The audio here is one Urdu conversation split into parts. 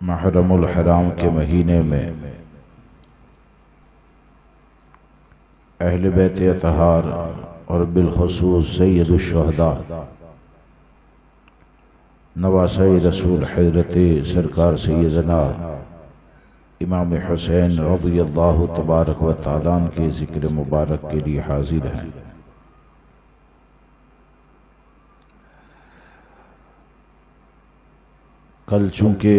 محرم الحرام کے مہینے میں اہل بیت اطہار اور بالخصوص سید الشہداء نواسۂ رسول حضرت سرکار سیدنا امام حسین رضی اللہ تبارک و تعالیٰ عنہ کے ذکر مبارک کے لیے حاضر ہیں۔ کل چونکہ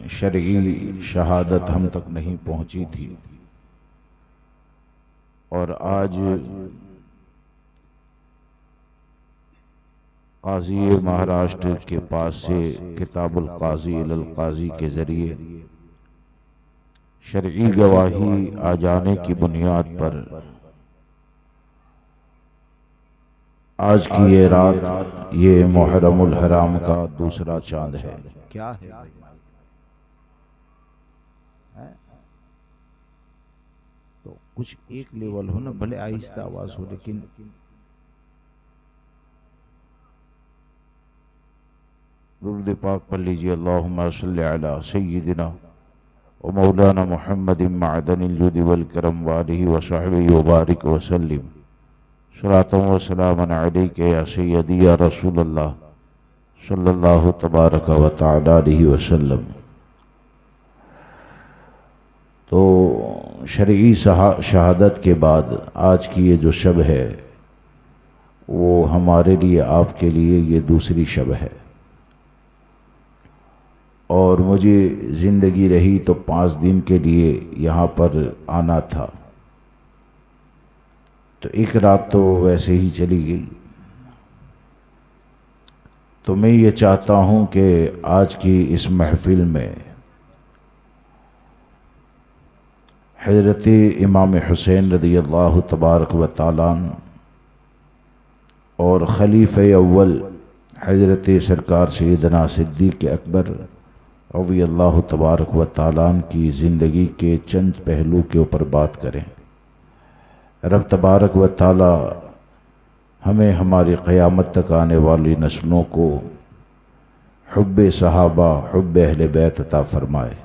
شرعی شہادت ہم تک نہیں پہنچی تھی اور آج قاضی مہاراشٹر کے پاس سے کتاب القاضی الی القاضی کے ذریعے شرعی گواہی آ جانے کی بنیاد پر آج کی یہ رات یہ محرم الحرام کا دوسرا چاند ہے۔ کیا ہے تو کچھ ایک لیول ہو نا، بھلے آہستہ آواز ہو لیکن درود پاک پڑھ لیجیے۔ اللہم صلی علی سیدنا و مولانا محمد معدن الجود والکرم وآلہ وصحبہ وبارک وسلم صلاۃ و سلام علیک یا سیدی یا رسول اللہ صلی اللہ تبارک و تعالی علیہ وسلم۔ تو شرعی شہادت کے بعد آج کی یہ جو شب ہے وہ ہمارے لیے، آپ کے لیے یہ دوسری شب ہے، اور مجھے زندگی رہی تو 5 دن کے لیے یہاں پر آنا تھا، تو ایک رات تو ویسے ہی چلی گئی۔ تو میں یہ چاہتا ہوں کہ آج کی اس محفل میں حضرت امام حسین رضی اللہ تبارک و تعالیٰ عنہ اور خلیفہ اول حضرت سرکار سیدنا صدیق اکبر رضی اللہ تبارک و تعالیٰ عنہ کی زندگی کے چند پہلو کے اوپر بات کریں۔ رب تبارک و تعالیٰ ہمیں ہماری قیامت تک آنے والی نسلوں کو حب صحابہ، حب اہل بیت عطا فرمائے،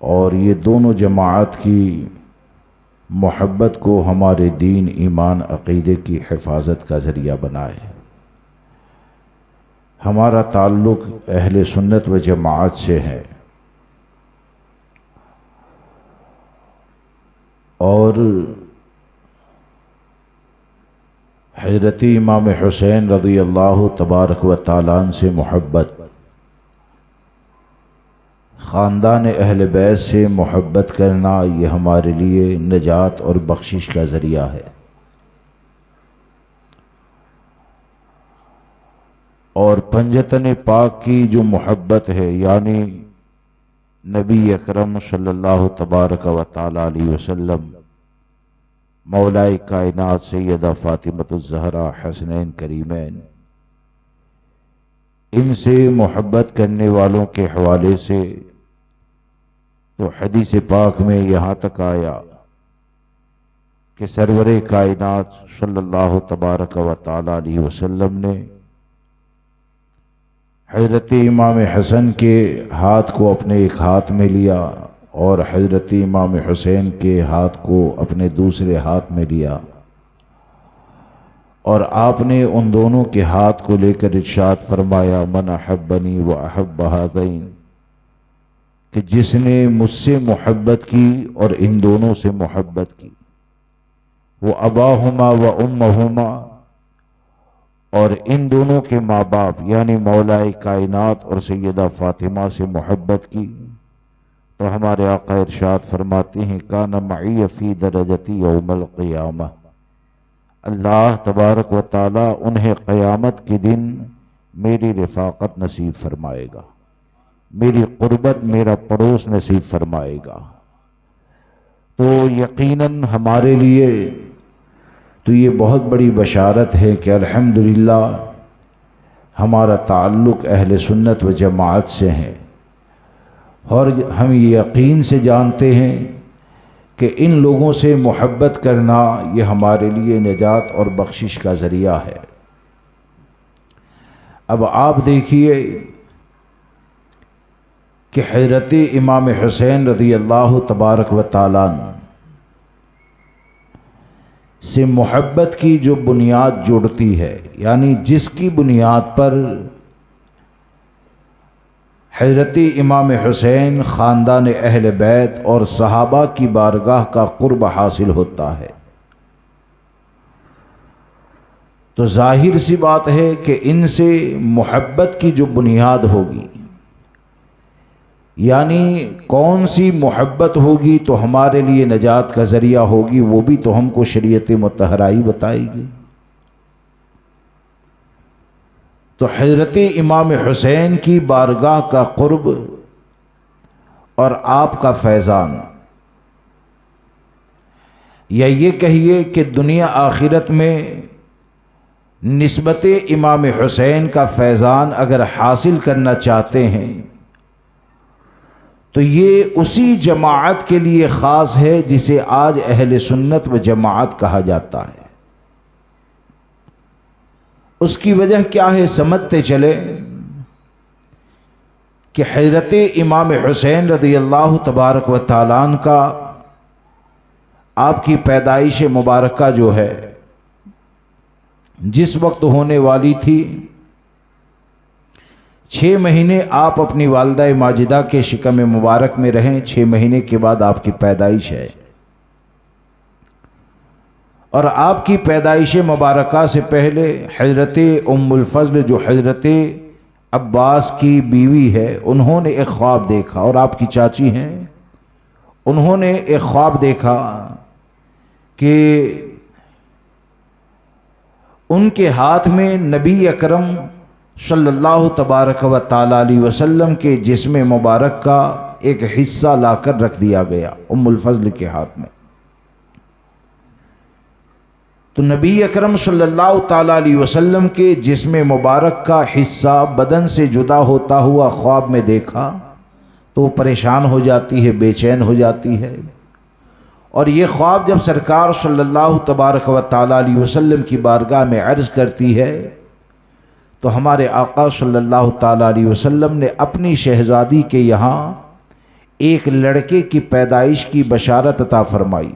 اور یہ دونوں جماعت کی محبت کو ہمارے دین، ایمان، عقیدے کی حفاظت کا ذریعہ بنائے۔ ہمارا تعلق اہل سنت و جماعت سے ہے، اور حضرت امام حسین رضی اللہ تبارک و تعالیٰ عنہ سے محبت، خاندان اہل بیت سے محبت کرنا، یہ ہمارے لیے نجات اور بخشش کا ذریعہ ہے۔ اور پنجتن پاک کی جو محبت ہے، یعنی نبی اکرم صلی اللہ تبارک و تعالی علیہ وسلم، مولائے کائنات سیدہ فاطمۃ الزہرا حسنین کریمین، ان سے محبت کرنے والوں کے حوالے سے تو حدیث پاک میں یہاں تک آیا کہ سرور کائنات صلی اللہ تبارک و تعالی علیہ وسلم نے حضرت امام حسن کے ہاتھ کو اپنے ایک ہاتھ میں لیا اور حضرت امام حسین کے ہاتھ کو اپنے دوسرے ہاتھ میں لیا، اور آپ نے ان دونوں کے ہاتھ کو لے کر ارشاد فرمایا، من احبنی و احب ہذین، کہ جس نے مجھ سے محبت کی اور ان دونوں سے محبت کی، وہ اباہما و امہما، اور ان دونوں کے ماں باپ یعنی مولائے کائنات اور سیدہ فاطمہ سے محبت کی، تو ہمارے آقا ارشاد فرماتے ہیں، کان معی فی درجتی یوم القیامہ، اللہ تبارک و تعالی انہیں قیامت کے دن میری رفاقت نصیب فرمائے گا، میری قربت، میرا پڑوس نصیب فرمائے گا۔ تو یقیناً ہمارے لیے تو یہ بہت بڑی بشارت ہے کہ الحمدللہ ہمارا تعلق اہل سنت و جماعت سے ہے، اور ہم یہ یقین سے جانتے ہیں کہ ان لوگوں سے محبت کرنا یہ ہمارے لیے نجات اور بخشش کا ذریعہ ہے۔ اب آپ دیکھیے کہ حضرت امام حسین رضی اللہ تبارک و تعالیٰ سے محبت کی جو بنیاد جڑتی ہے، یعنی جس کی بنیاد پر حضرت امام حسین خاندان اہل بیت اور صحابہ کی بارگاہ کا قرب حاصل ہوتا ہے، تو ظاہر سی بات ہے کہ ان سے محبت کی جو بنیاد ہوگی، یعنی کون سی محبت ہوگی تو ہمارے لیے نجات کا ذریعہ ہوگی، وہ بھی تو ہم کو شریعت مطہرہ ہی بتائے گی۔ تو حضرت امام حسین کی بارگاہ کا قرب اور آپ کا فیضان، یا یہ کہیے کہ دنیا آخرت میں نسبت امام حسین کا فیضان اگر حاصل کرنا چاہتے ہیں تو یہ اسی جماعت کے لیے خاص ہے جسے آج اہل سنت و جماعت کہا جاتا ہے۔ اس کی وجہ کیا ہے؟ سمجھتے چلے کہ حضرت امام حسین رضی اللہ تبارک و تعالیٰ عنہ کا آپ کی پیدائش مبارکہ جو ہے جس وقت ہونے والی تھی، 6 مہینے آپ اپنی والدہ ماجدہ کے شکم مبارک میں رہیں، 6 مہینے کے بعد آپ کی پیدائش ہے، اور آپ کی پیدائش مبارکہ سے پہلے حضرت ام الفضل جو حضرت عباس کی بیوی ہے، انہوں نے ایک خواب دیکھا، اور آپ کی چاچی ہیں، انہوں نے ایک خواب دیکھا کہ ان کے ہاتھ میں نبی اکرم صلی اللہ تبارک و تعالی علیہ وسلم کے جسم مبارک کا ایک حصہ لا کر رکھ دیا گیا ام الفضل کے ہاتھ میں۔ تو نبی اکرم صلی اللہ تعالی علیہ وسلم کے جسم مبارک کا حصہ بدن سے جدا ہوتا ہوا خواب میں دیکھا تو وہ پریشان ہو جاتی ہے، بے چین ہو جاتی ہے، اور یہ خواب جب سرکار صلی اللہ تبارک و تعالی علیہ وسلم کی بارگاہ میں عرض کرتی ہے تو ہمارے آقا صلی اللہ تعالی علیہ وسلم نے اپنی شہزادی کے یہاں ایک لڑکے کی پیدائش کی بشارت عطا فرمائی،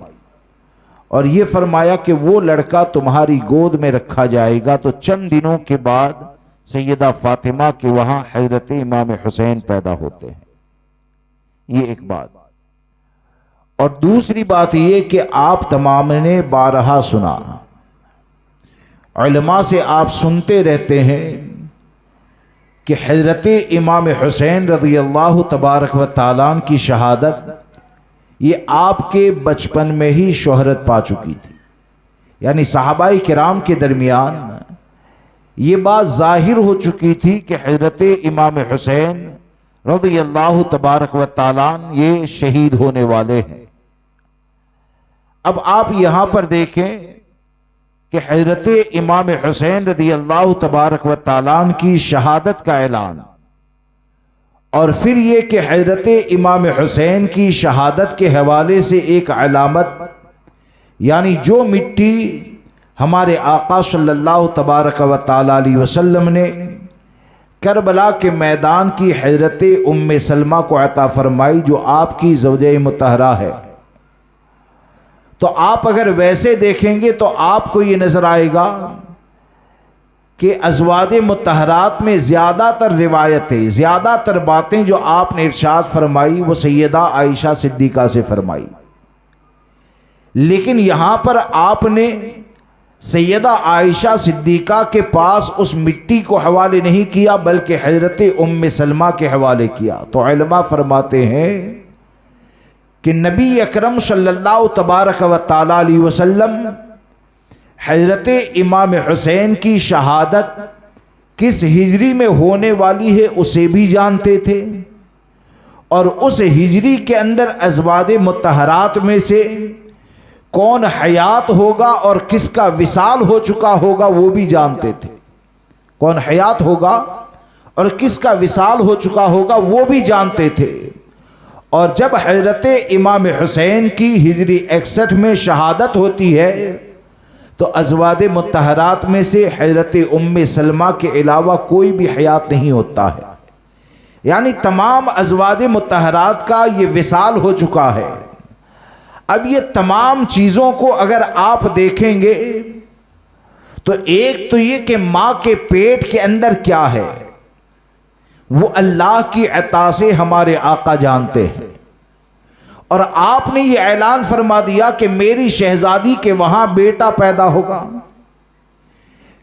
اور یہ فرمایا کہ وہ لڑکا تمہاری گود میں رکھا جائے گا۔ تو چند دنوں کے بعد سیدہ فاطمہ کے وہاں حضرت امام حسین پیدا ہوتے ہیں۔ یہ ایک بات، اور دوسری بات یہ کہ آپ تمام نے بارہا سنا، علماء سے آپ سنتے رہتے ہیں کہ حضرت امام حسین رضی اللہ تبارک و تعالیٰ عنہ کی شہادت یہ آپ کے بچپن میں ہی شہرت پا چکی تھی، یعنی صحابہ کرام کے درمیان یہ بات ظاہر ہو چکی تھی کہ حضرت امام حسین رضی اللہ تبارک و تعالیٰ عنہ یہ شہید ہونے والے ہیں۔ اب آپ یہاں پر دیکھیں کہ حضرت امام حسین رضی اللہ تبارک و تعالیٰ عنہ کی شہادت کا اعلان، اور پھر یہ کہ حضرت امام حسین کی شہادت کے حوالے سے ایک علامت، یعنی جو مٹی ہمارے آقا صلی اللہ تبارک و تعالی علیہ وسلم نے کربلا کے میدان کی حضرت ام سلمہ کو عطا فرمائی جو آپ کی زوجہ مطہرہ ہے، تو آپ اگر ویسے دیکھیں گے تو آپ کو یہ نظر آئے گا کہ ازواج مطہرات میں زیادہ تر روایتیں، زیادہ تر باتیں جو آپ نے ارشاد فرمائی وہ سیدہ عائشہ صدیقہ سے فرمائی، لیکن یہاں پر آپ نے سیدہ عائشہ صدیقہ کے پاس اس مٹی کو حوالے نہیں کیا بلکہ حضرت ام سلمہ کے حوالے کیا۔ تو علماء فرماتے ہیں کہ نبی اکرم صلی اللہ تبارک و تعالی علیہ وسلم حضرت امام حسین کی شہادت کس ہجری میں ہونے والی ہے اسے بھی جانتے تھے، اور اس ہجری کے اندر ازواج مطہرات میں سے کون حیات ہوگا اور کس کا وصال ہو چکا ہوگا وہ بھی جانتے تھے، کون حیات ہوگا اور کس کا وصال ہو چکا ہوگا وہ بھی جانتے تھے۔ اور جب حضرت امام حسین کی ہجری 61 میں شہادت ہوتی ہے تو ازواج مطہرات میں سے حضرت ام سلمہ کے علاوہ کوئی بھی حیات نہیں ہوتا ہے، یعنی تمام ازواج مطہرات کا یہ وصال ہو چکا ہے۔ اب یہ تمام چیزوں کو اگر آپ دیکھیں گے تو ایک تو یہ کہ ماں کے پیٹ کے اندر کیا ہے وہ اللہ کی عطا سے ہمارے آقا جانتے ہیں، اور آپ نے یہ اعلان فرما دیا کہ میری شہزادی کے وہاں بیٹا پیدا ہوگا۔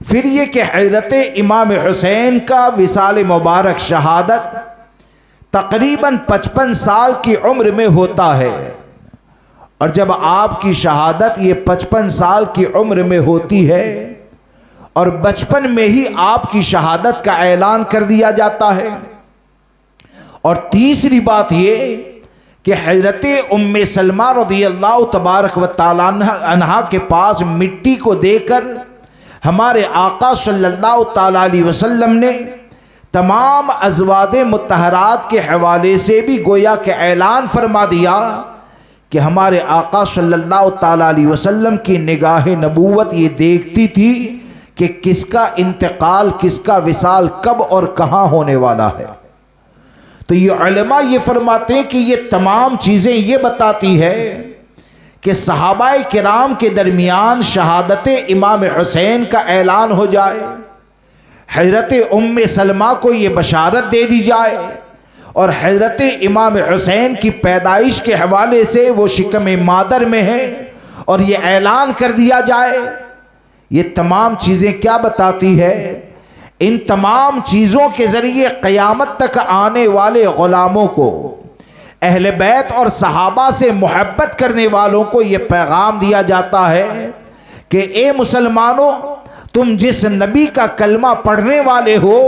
پھر یہ کہ حضرت امام حسین کا وصال مبارک شہادت تقریباً 55 سال کی عمر میں ہوتا ہے، اور جب آپ کی شہادت یہ 55 سال کی عمر میں ہوتی ہے اور بچپن میں ہی آپ کی شہادت کا اعلان کر دیا جاتا ہے۔ اور تیسری بات یہ کہ حضرت ام سلمہ رضی اللہ تبارک و تعالی عنہا کے پاس مٹی کو دے کر ہمارے آقا صلی اللہ تعالی علیہ وسلم نے تمام ازواج مطہرات کے حوالے سے بھی گویا کہ اعلان فرما دیا کہ ہمارے آقا صلی اللہ تعالی علیہ وسلم کی نگاہ نبوت یہ دیکھتی تھی کہ کس کا انتقال، کس کا وصال کب اور کہاں ہونے والا ہے۔ تو یہ علماء یہ فرماتے ہیں کہ یہ تمام چیزیں یہ بتاتی ہے کہ صحابہ کرام کے درمیان شہادت امام حسین کا اعلان ہو جائے، حضرت ام سلمہ کو یہ بشارت دے دی جائے، اور حضرت امام حسین کی پیدائش کے حوالے سے وہ شکم مادر میں ہیں اور یہ اعلان کر دیا جائے۔ یہ تمام چیزیں کیا بتاتی ہے؟ ان تمام چیزوں کے ذریعے قیامت تک آنے والے غلاموں کو، اہل بیت اور صحابہ سے محبت کرنے والوں کو یہ پیغام دیا جاتا ہے کہ اے مسلمانوں، تم جس نبی کا کلمہ پڑھنے والے ہو،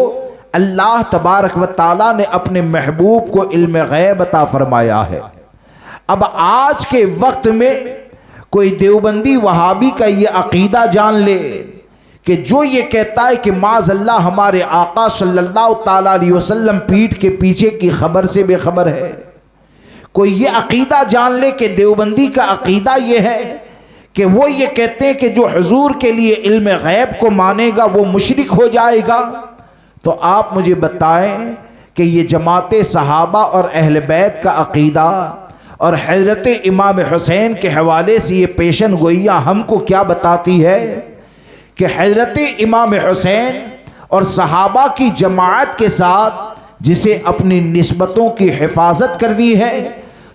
اللہ تبارک و تعالیٰ نے اپنے محبوب کو علم غیب عطا فرمایا ہے۔ اب آج کے وقت میں کوئی دیوبندی وہابی کا یہ عقیدہ جان لے کہ جو یہ کہتا ہے کہ معاذ اللہ ہمارے آقا صلی اللہ تعالیٰ علیہ وسلم پیٹھ کے پیچھے کی خبر سے بے خبر ہے، کوئی یہ عقیدہ جان لے کہ دیوبندی کا عقیدہ یہ ہے کہ وہ یہ کہتے ہیں کہ جو حضور کے لیے علم غیب کو مانے گا وہ مشرک ہو جائے گا، تو آپ مجھے بتائیں کہ یہ جماعت صحابہ اور اہل بیت کا عقیدہ اور حضرت امام حسین کے حوالے سے یہ پیشن گوئیاں ہم کو کیا بتاتی ہے کہ حضرت امام حسین اور صحابہ کی جماعت کے ساتھ جسے اپنی نسبتوں کی حفاظت کرنی ہے،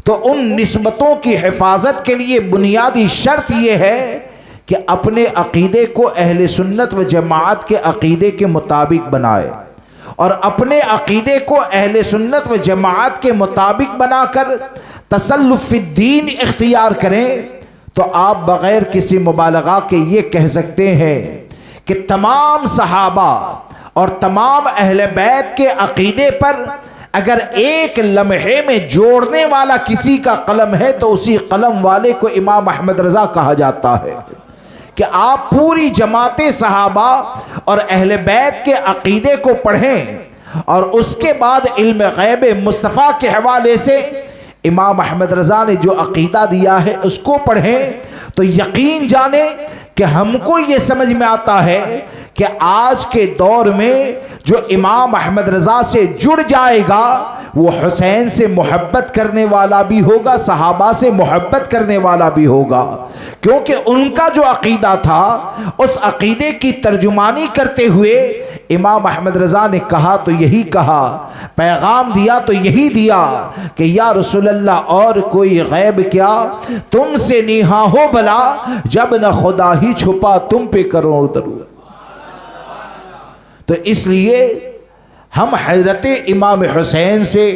تو ان نسبتوں کی حفاظت کے لیے بنیادی شرط یہ ہے کہ اپنے عقیدے کو اہل سنت و جماعت کے عقیدے کے مطابق بنائے، اور اپنے عقیدے کو اہل سنت و جماعت کے مطابق بنا کر تسلف فی الدین اختیار کریں۔ تو آپ بغیر کسی مبالغہ کے یہ کہہ سکتے ہیں کہ تمام صحابہ اور تمام اہل بیت کے عقیدے پر اگر ایک لمحے میں جوڑنے والا کسی کا قلم ہے تو اسی قلم والے کو امام احمد رضا کہا جاتا ہے، کہ آپ پوری جماعت صحابہ اور اہل بیت کے عقیدے کو پڑھیں اور اس کے بعد علم غیب مصطفیٰ کے حوالے سے امام احمد رضا نے جو عقیدہ دیا ہے اس کو پڑھیں، تو یقین جانیں کہ ہم کو یہ سمجھ میں آتا ہے کہ آج کے دور میں جو امام احمد رضا سے جڑ جائے گا وہ حسین سے محبت کرنے والا بھی ہوگا، صحابہ سے محبت کرنے والا بھی ہوگا، کیونکہ ان کا جو عقیدہ تھا اس عقیدے کی ترجمانی کرتے ہوئے امام احمد رضا نے کہا تو یہی کہا، پیغام دیا تو یہی دیا کہ یا رسول اللہ اور کوئی غیب کیا، تم سے نیہا ہو بلا، جب نہ خدا ہی چھپا تم پہ کروڑ درود۔ تو اس لیے ہم حضرت امام حسین سے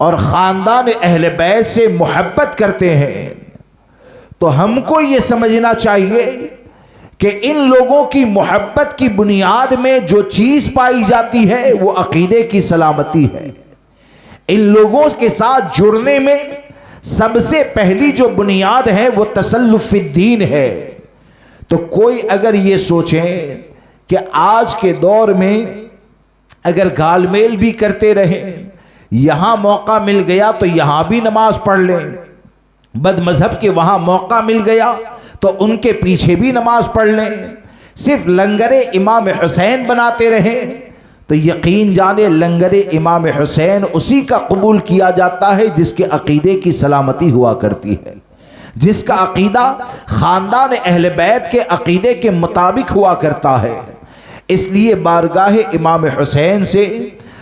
اور خاندان اہل بیت سے محبت کرتے ہیں، تو ہم کو یہ سمجھنا چاہیے کہ ان لوگوں کی محبت کی بنیاد میں جو چیز پائی جاتی ہے وہ عقیدے کی سلامتی ہے۔ ان لوگوں کے ساتھ جڑنے میں سب سے پہلی جو بنیاد ہے وہ تسلف فی الدین ہے۔ تو کوئی اگر یہ سوچیں کہ آج کے دور میں اگر گال میل بھی کرتے رہیں، یہاں موقع مل گیا تو یہاں بھی نماز پڑھ لیں، بد مذہب کے وہاں موقع مل گیا تو ان کے پیچھے بھی نماز پڑھ لیں، صرف لنگر امام حسین بناتے رہیں، تو یقین جانے لنگر امام حسین اسی کا قبول کیا جاتا ہے جس کے عقیدے کی سلامتی ہوا کرتی ہے، جس کا عقیدہ خاندان اہل بیت کے عقیدے کے مطابق ہوا کرتا ہے۔ اس لیے بارگاہ امام حسین سے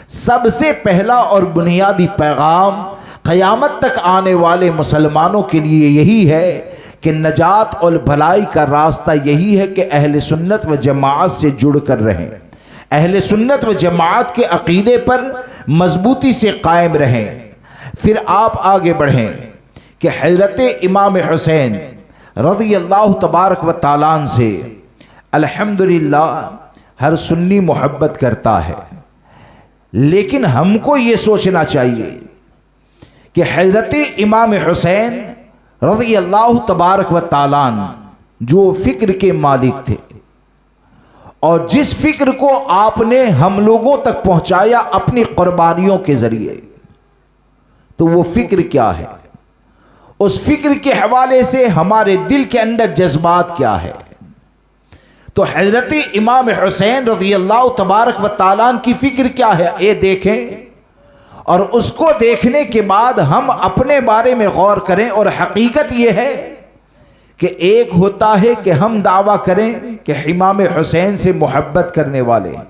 سب سے پہلا اور بنیادی پیغام قیامت تک آنے والے مسلمانوں کے لیے یہی ہے کہ نجات اور بھلائی کا راستہ یہی ہے کہ اہل سنت و جماعت سے جڑ کر رہیں، اہل سنت و جماعت کے عقیدے پر مضبوطی سے قائم رہیں۔ پھر آپ آگے بڑھیں کہ حضرت امام حسین رضی اللہ تبارک و تعالیٰ عنہ سے الحمدللہ ہر سنی محبت کرتا ہے، لیکن ہم کو یہ سوچنا چاہیے کہ حضرت امام حسین رضی اللہ تبارک و تعالیٰ عنہ جو فکر کے مالک تھے اور جس فکر کو آپ نے ہم لوگوں تک پہنچایا اپنی قربانیوں کے ذریعے، تو وہ فکر کیا ہے؟ اس فکر کے حوالے سے ہمارے دل کے اندر جذبات کیا ہے؟ تو حضرت امام حسین رضی اللہ تبارک و تعالیٰ عنہ کی فکر کیا ہے، یہ دیکھیں، اور اس کو دیکھنے کے بعد ہم اپنے بارے میں غور کریں۔ اور حقیقت یہ ہے کہ ایک ہوتا ہے کہ ہم دعویٰ کریں کہ امام حسین سے محبت کرنے والے ہیں،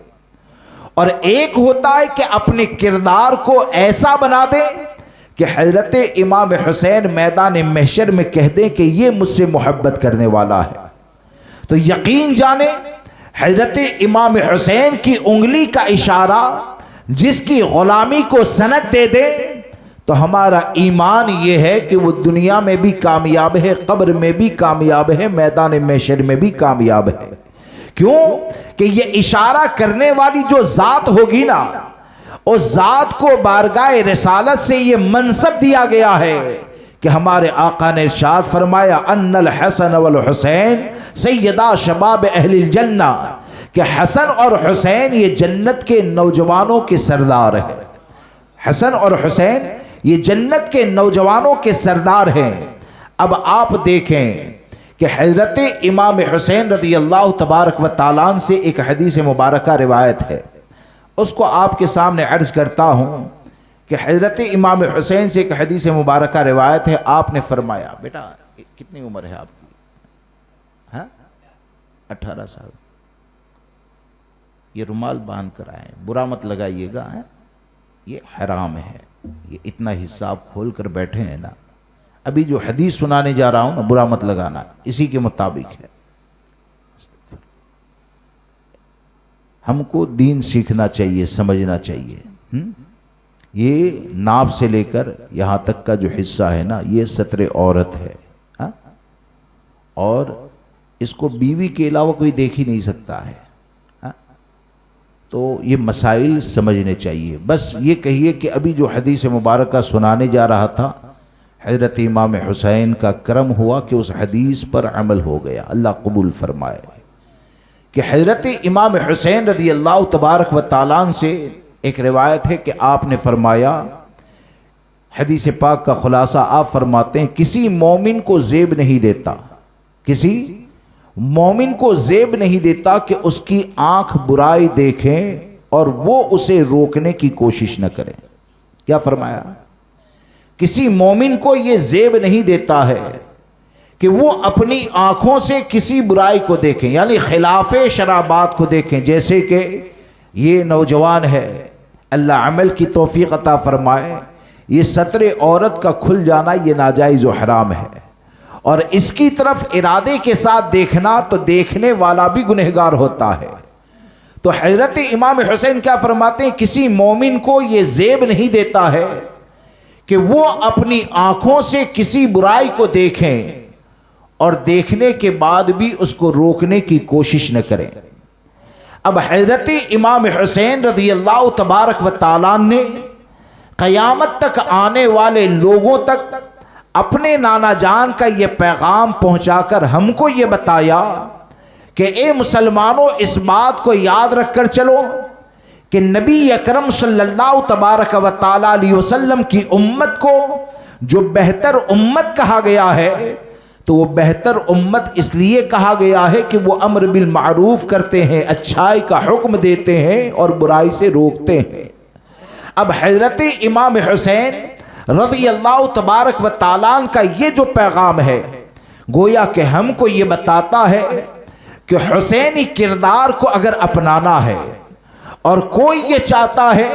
اور ایک ہوتا ہے کہ اپنے کردار کو ایسا بنا دیں کہ حضرت امام حسین میدان محشر میں کہہ دیں کہ یہ مجھ سے محبت کرنے والا ہے۔ تو یقین جانیں حضرت امام حسین کی انگلی کا اشارہ جس کی غلامی کو سند دے دے تو ہمارا ایمان یہ ہے کہ وہ دنیا میں بھی کامیاب ہے، قبر میں بھی کامیاب ہے، میدان محشر میں بھی کامیاب ہے۔ کیوں کہ یہ اشارہ کرنے والی جو ذات ہوگی نا، اس ذات کو بارگاہ رسالت سے یہ منصب دیا گیا ہے کہ ہمارے آقا نے ارشاد فرمایا ان الحسن والحسین سیدا شباب اہل الجنہ، کہ حسن اور حسین یہ جنت کے نوجوانوں کے سردار ہیں۔ حسن اور حسین یہ جنت کے نوجوانوں کے سردار ہیں۔ اب آپ دیکھیں کہ حضرت امام حسین رضی اللہ تبارک و تعالیٰ عنہ سے ایک حدیث مبارکہ روایت ہے، اس کو آپ کے سامنے عرض کرتا ہوں کہ حضرت امام حسین سے ایک حدیث مبارکہ روایت ہے۔ آپ نے فرمایا، بیٹا کتنی عمر ہے آپ کی؟ ہاں 18 سال۔ یہ رومال باندھ کر آئے، برا مت لگائیے گا، یہ حرام ہے۔ یہ اتنا حصہ آپ کھول کر بیٹھے ہیں نا، ابھی جو حدیث سنانے جا رہا ہوں نا، برا مت لگانا، اسی کے مطابق ہے۔ ہم کو دین سیکھنا چاہیے، سمجھنا چاہیے۔ یہ ناپ سے لے کر یہاں تک کا جو حصہ ہے نا، یہ ستر عورت ہے، اور اس کو بیوی کے علاوہ کوئی دیکھ ہی نہیں سکتا ہے۔ تو یہ مسائل سمجھنے چاہیے۔ بس یہ کہیے کہ ابھی جو حدیث مبارکہ سنانے جا رہا تھا، حضرت امام حسین کا کرم ہوا کہ اس حدیث پر عمل ہو گیا، اللہ قبول فرمائے۔ کہ حضرت امام حسین رضی اللہ تبارک و تعالیٰ عنہ سے ایک روایت ہے کہ آپ نے فرمایا، حدیث پاک کا خلاصہ آپ فرماتے ہیں، کسی مومن کو زیب نہیں دیتا، کسی مومن کو زیب نہیں دیتا کہ اس کی آنکھ برائی دیکھیں اور وہ اسے روکنے کی کوشش نہ کریں۔ کیا فرمایا؟ کسی مومن کو یہ زیب نہیں دیتا ہے کہ وہ اپنی آنکھوں سے کسی برائی کو دیکھیں، یعنی خلاف شرع بات کو دیکھیں، جیسے کہ یہ نوجوان ہے، اللہ عمل کی توفیق عطا فرمائے، یہ ستر عورت کا کھل جانا یہ ناجائز و حرام ہے، اور اس کی طرف ارادے کے ساتھ دیکھنا تو دیکھنے والا بھی گنہگار ہوتا ہے۔ تو حضرت امام حسین کیا فرماتے ہیں، کسی مومن کو یہ زیب نہیں دیتا ہے کہ وہ اپنی آنکھوں سے کسی برائی کو دیکھیں اور دیکھنے کے بعد بھی اس کو روکنے کی کوشش نہ کریں۔ اب حضرت امام حسین رضی اللہ تبارک و تعالیٰ نے قیامت تک آنے والے لوگوں تک اپنے نانا جان کا یہ پیغام پہنچا کر ہم کو یہ بتایا کہ اے مسلمانوں، اس بات کو یاد رکھ کر چلو کہ نبی اکرم صلی اللہ تبارک و تعالیٰ علیہ وسلم کی امت کو جو بہتر امت کہا گیا ہے، تو وہ بہتر امت اس لیے کہا گیا ہے کہ وہ امر بالمعروف کرتے ہیں، اچھائی کا حکم دیتے ہیں اور برائی سے روکتے ہیں۔ اب حضرت امام حسین رضی اللہ تبارک و تعالیٰ کا یہ جو پیغام ہے، گویا کہ ہم کو یہ بتاتا ہے کہ حسینی کردار کو اگر اپنانا ہے اور کوئی یہ چاہتا ہے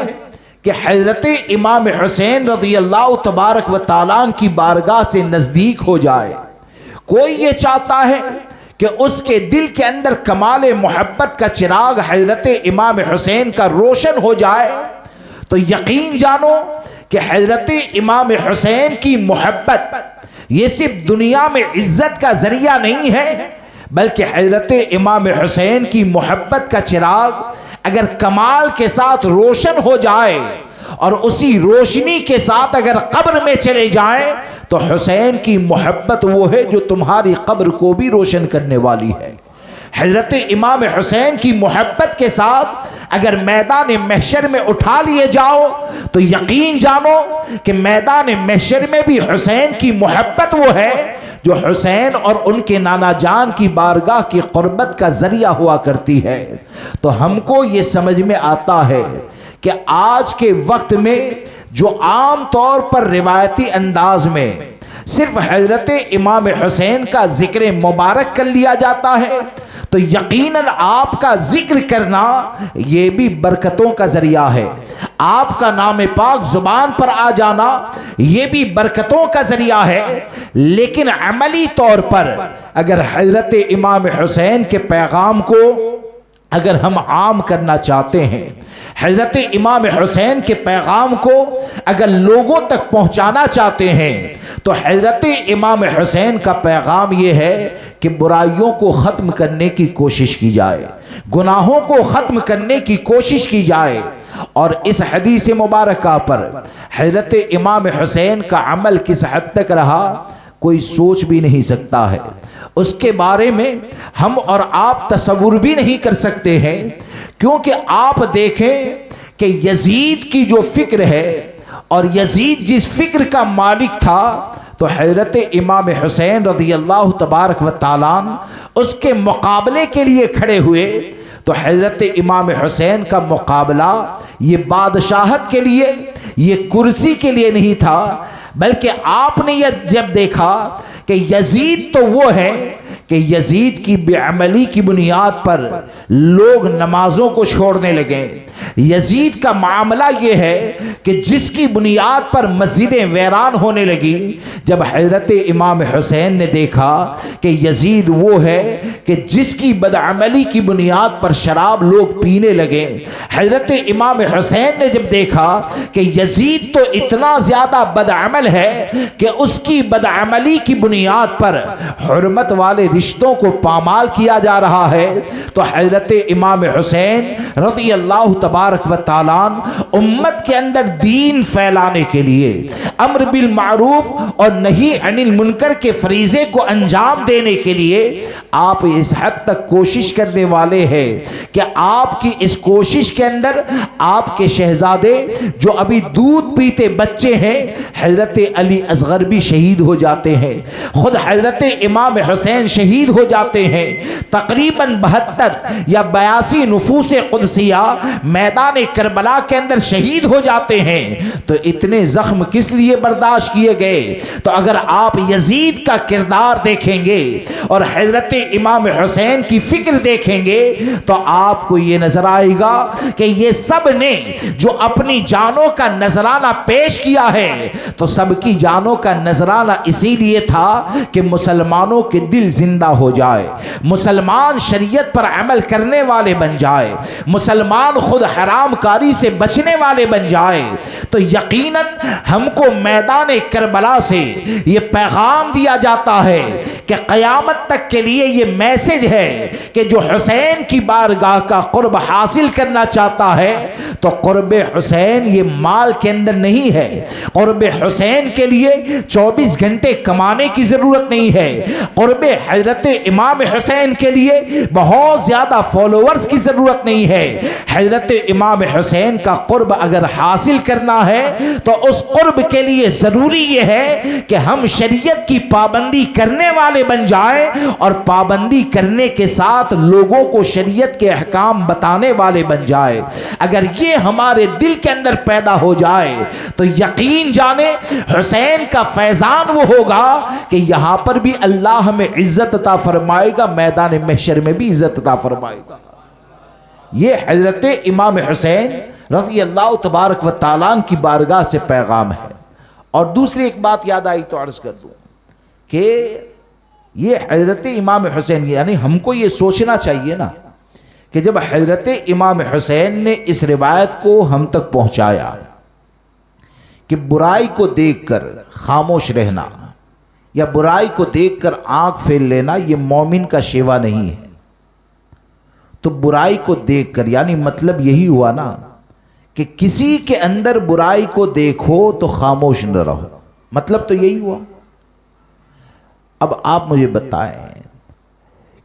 کہ حضرت امام حسین رضی اللہ تبارک و تعالیٰ کی بارگاہ سے نزدیک ہو جائے، کوئی یہ چاہتا ہے کہ اس کے دل کے اندر کمال محبت کا چراغ حضرت امام حسین کا روشن ہو جائے، تو یقین جانو کہ حضرت امام حسین کی محبت یہ صرف دنیا میں عزت کا ذریعہ نہیں ہے، بلکہ حضرت امام حسین کی محبت کا چراغ اگر کمال کے ساتھ روشن ہو جائے اور اسی روشنی کے ساتھ اگر قبر میں چلے جائیں تو حسین کی محبت وہ ہے جو تمہاری قبر کو بھی روشن کرنے والی ہے۔ حضرت امام حسین کی محبت کے ساتھ اگر میدان محشر میں اٹھا لیے جاؤ تو یقین جانو کہ میدان محشر میں بھی حسین کی محبت وہ ہے جو حسین اور ان کے نانا جان کی بارگاہ کی قربت کا ذریعہ ہوا کرتی ہے۔ تو ہم کو یہ سمجھ میں آتا ہے کہ آج کے وقت میں جو عام طور پر روایتی انداز میں صرف حضرت امام حسین کا ذکر مبارک کر لیا جاتا ہے، تو یقیناً آپ کا ذکر کرنا یہ بھی برکتوں کا ذریعہ ہے، آپ کا نام پاک زبان پر آ جانا یہ بھی برکتوں کا ذریعہ ہے۔ لیکن عملی طور پر اگر حضرت امام حسین کے پیغام کو اگر ہم عام کرنا چاہتے ہیں، حضرت امام حسین کے پیغام کو اگر لوگوں تک پہنچانا چاہتے ہیں، تو حضرت امام حسین کا پیغام یہ ہے کہ برائیوں کو ختم کرنے کی کوشش کی جائے، گناہوں کو ختم کرنے کی کوشش کی جائے۔ اور اس حدیث مبارکہ پر حضرت امام حسین کا عمل کس حد تک رہا کوئی سوچ بھی نہیں سکتا ہے، اس کے بارے میں ہم اور آپ تصور بھی نہیں کر سکتے ہیں، کیونکہ آپ دیکھیں کہ یزید کی جو فکر ہے اور یزید جس فکر کا مالک تھا، تو حضرت امام حسین رضی اللہ تبارک و تعالیٰ اس کے مقابلے کے لیے کھڑے ہوئے، تو حضرت امام حسین کا مقابلہ یہ بادشاہت کے لیے، یہ کرسی کے لیے نہیں تھا، بلکہ آپ نے یہ جب دیکھا کہ یزید تو وہ ہے کہ یزید کی بے عملی کی بنیاد پر لوگ نمازوں کو چھوڑنے لگے، یزید کا معاملہ یہ ہے کہ جس کی بنیاد پر مسجدیں ویران ہونے لگی، جب حضرت امام حسین نے دیکھا کہ یزید وہ ہے کہ جس کی بدعملی کی بنیاد پر شراب لوگ پینے لگے، حضرت امام حسین نے جب دیکھا کہ یزید تو اتنا زیادہ بدعمل ہے کہ اس کی بدعملی کی بنیاد پر حرمت والے رشتوں کو پامال کیا جا رہا ہے، تو حضرت امام حسین رضی اللہ تبارک و تعالیٰ امت کے اندر دین پھیلانے کے لیے، امر بالمعروف اور نہی عن المنکر کے فریضے کو انجام دینے کے لیے آپ اس حد تک کوشش کرنے والے ہیں کہ آپ کی اس کوشش کے اندر آپ کے شہزادے جو ابھی دودھ پیتے بچے ہیں حضرت علی اصغر بھی شہید ہو جاتے ہیں، خود حضرت امام حسین شہید ہو جاتے ہیں، تقریباً 72 یا 82 نفوس قدسیہ میدان کربلا کے اندر شہید ہو جاتے ہیں، تو اتنے زخم کس لیے برداشت کیے گئے؟ تو اگر آپ یزید کا کردار دیکھیں گے اور حضرت امام حسین کی فکر دیکھیں گے تو آپ کو یہ نظر آئے گا کہ یہ سب نے جو اپنی جانوں کا نذرانہ پیش کیا ہے تو سب کی جانوں کا نذرانہ اسی لیے تھا کہ مسلمانوں کے دل زندہ ہو جائے، مسلمان شریعت پر عمل کرنے والے بن جائے، مسلمان خود حرام کاری سے بچنے والے بن جائے۔ تو یقیناً ہم کو میدان کربلا سے یہ پیغام دیا جاتا ہے کہ قیامت تک کے لیے یہ میسج ہے کہ جو حسین کی بارگاہ کا قرب حاصل کرنا چاہتا ہے تو قرب حسین یہ مال کے اندر نہیں ہے، قرب حسین کے لیے 24 گھنٹے کمانے کی ضرورت نہیں ہے، قرب حضرت امام حسین کے لیے بہت زیادہ فالوورز کی ضرورت نہیں ہے۔ حضرت امام حسین کا قرب اگر حاصل کرنا ہے تو اس قرب کے لیے ضروری یہ ہے کہ ہم شریعت کی پابندی کرنے والے والے بن جائیں اور پابندی کرنے کے ساتھ لوگوں کو شریعت کے احکام بتانے والے بن جائے، اگر یہ ہمارے دل کے اندر پیدا ہو جائے تو یقین جانے حسین کا فیضان وہ ہوگا کہ یہاں پر بھی اللہ ہمیں عزت عطا فرمائے گا، میدان محشر میں بھی عزت عطا فرمائے گا۔ یہ حضرت امام حسین رضی اللہ تبارک و تعالیٰ کی بارگاہ سے پیغام ہے۔ اور دوسری ایک بات یاد آئی تو عرض کر دوں کہ یہ حضرت امام حسین، یعنی ہم کو یہ سوچنا چاہیے نا کہ جب حضرت امام حسین نے اس روایت کو ہم تک پہنچایا کہ برائی کو دیکھ کر خاموش رہنا یا برائی کو دیکھ کر آنکھ پھیر لینا یہ مومن کا شیوا نہیں ہے، تو برائی کو دیکھ کر یعنی مطلب یہی ہوا نا کہ کسی کے اندر برائی کو دیکھو تو خاموش نہ رہو، مطلب تو یہی ہوا۔ اب آپ مجھے بتائیں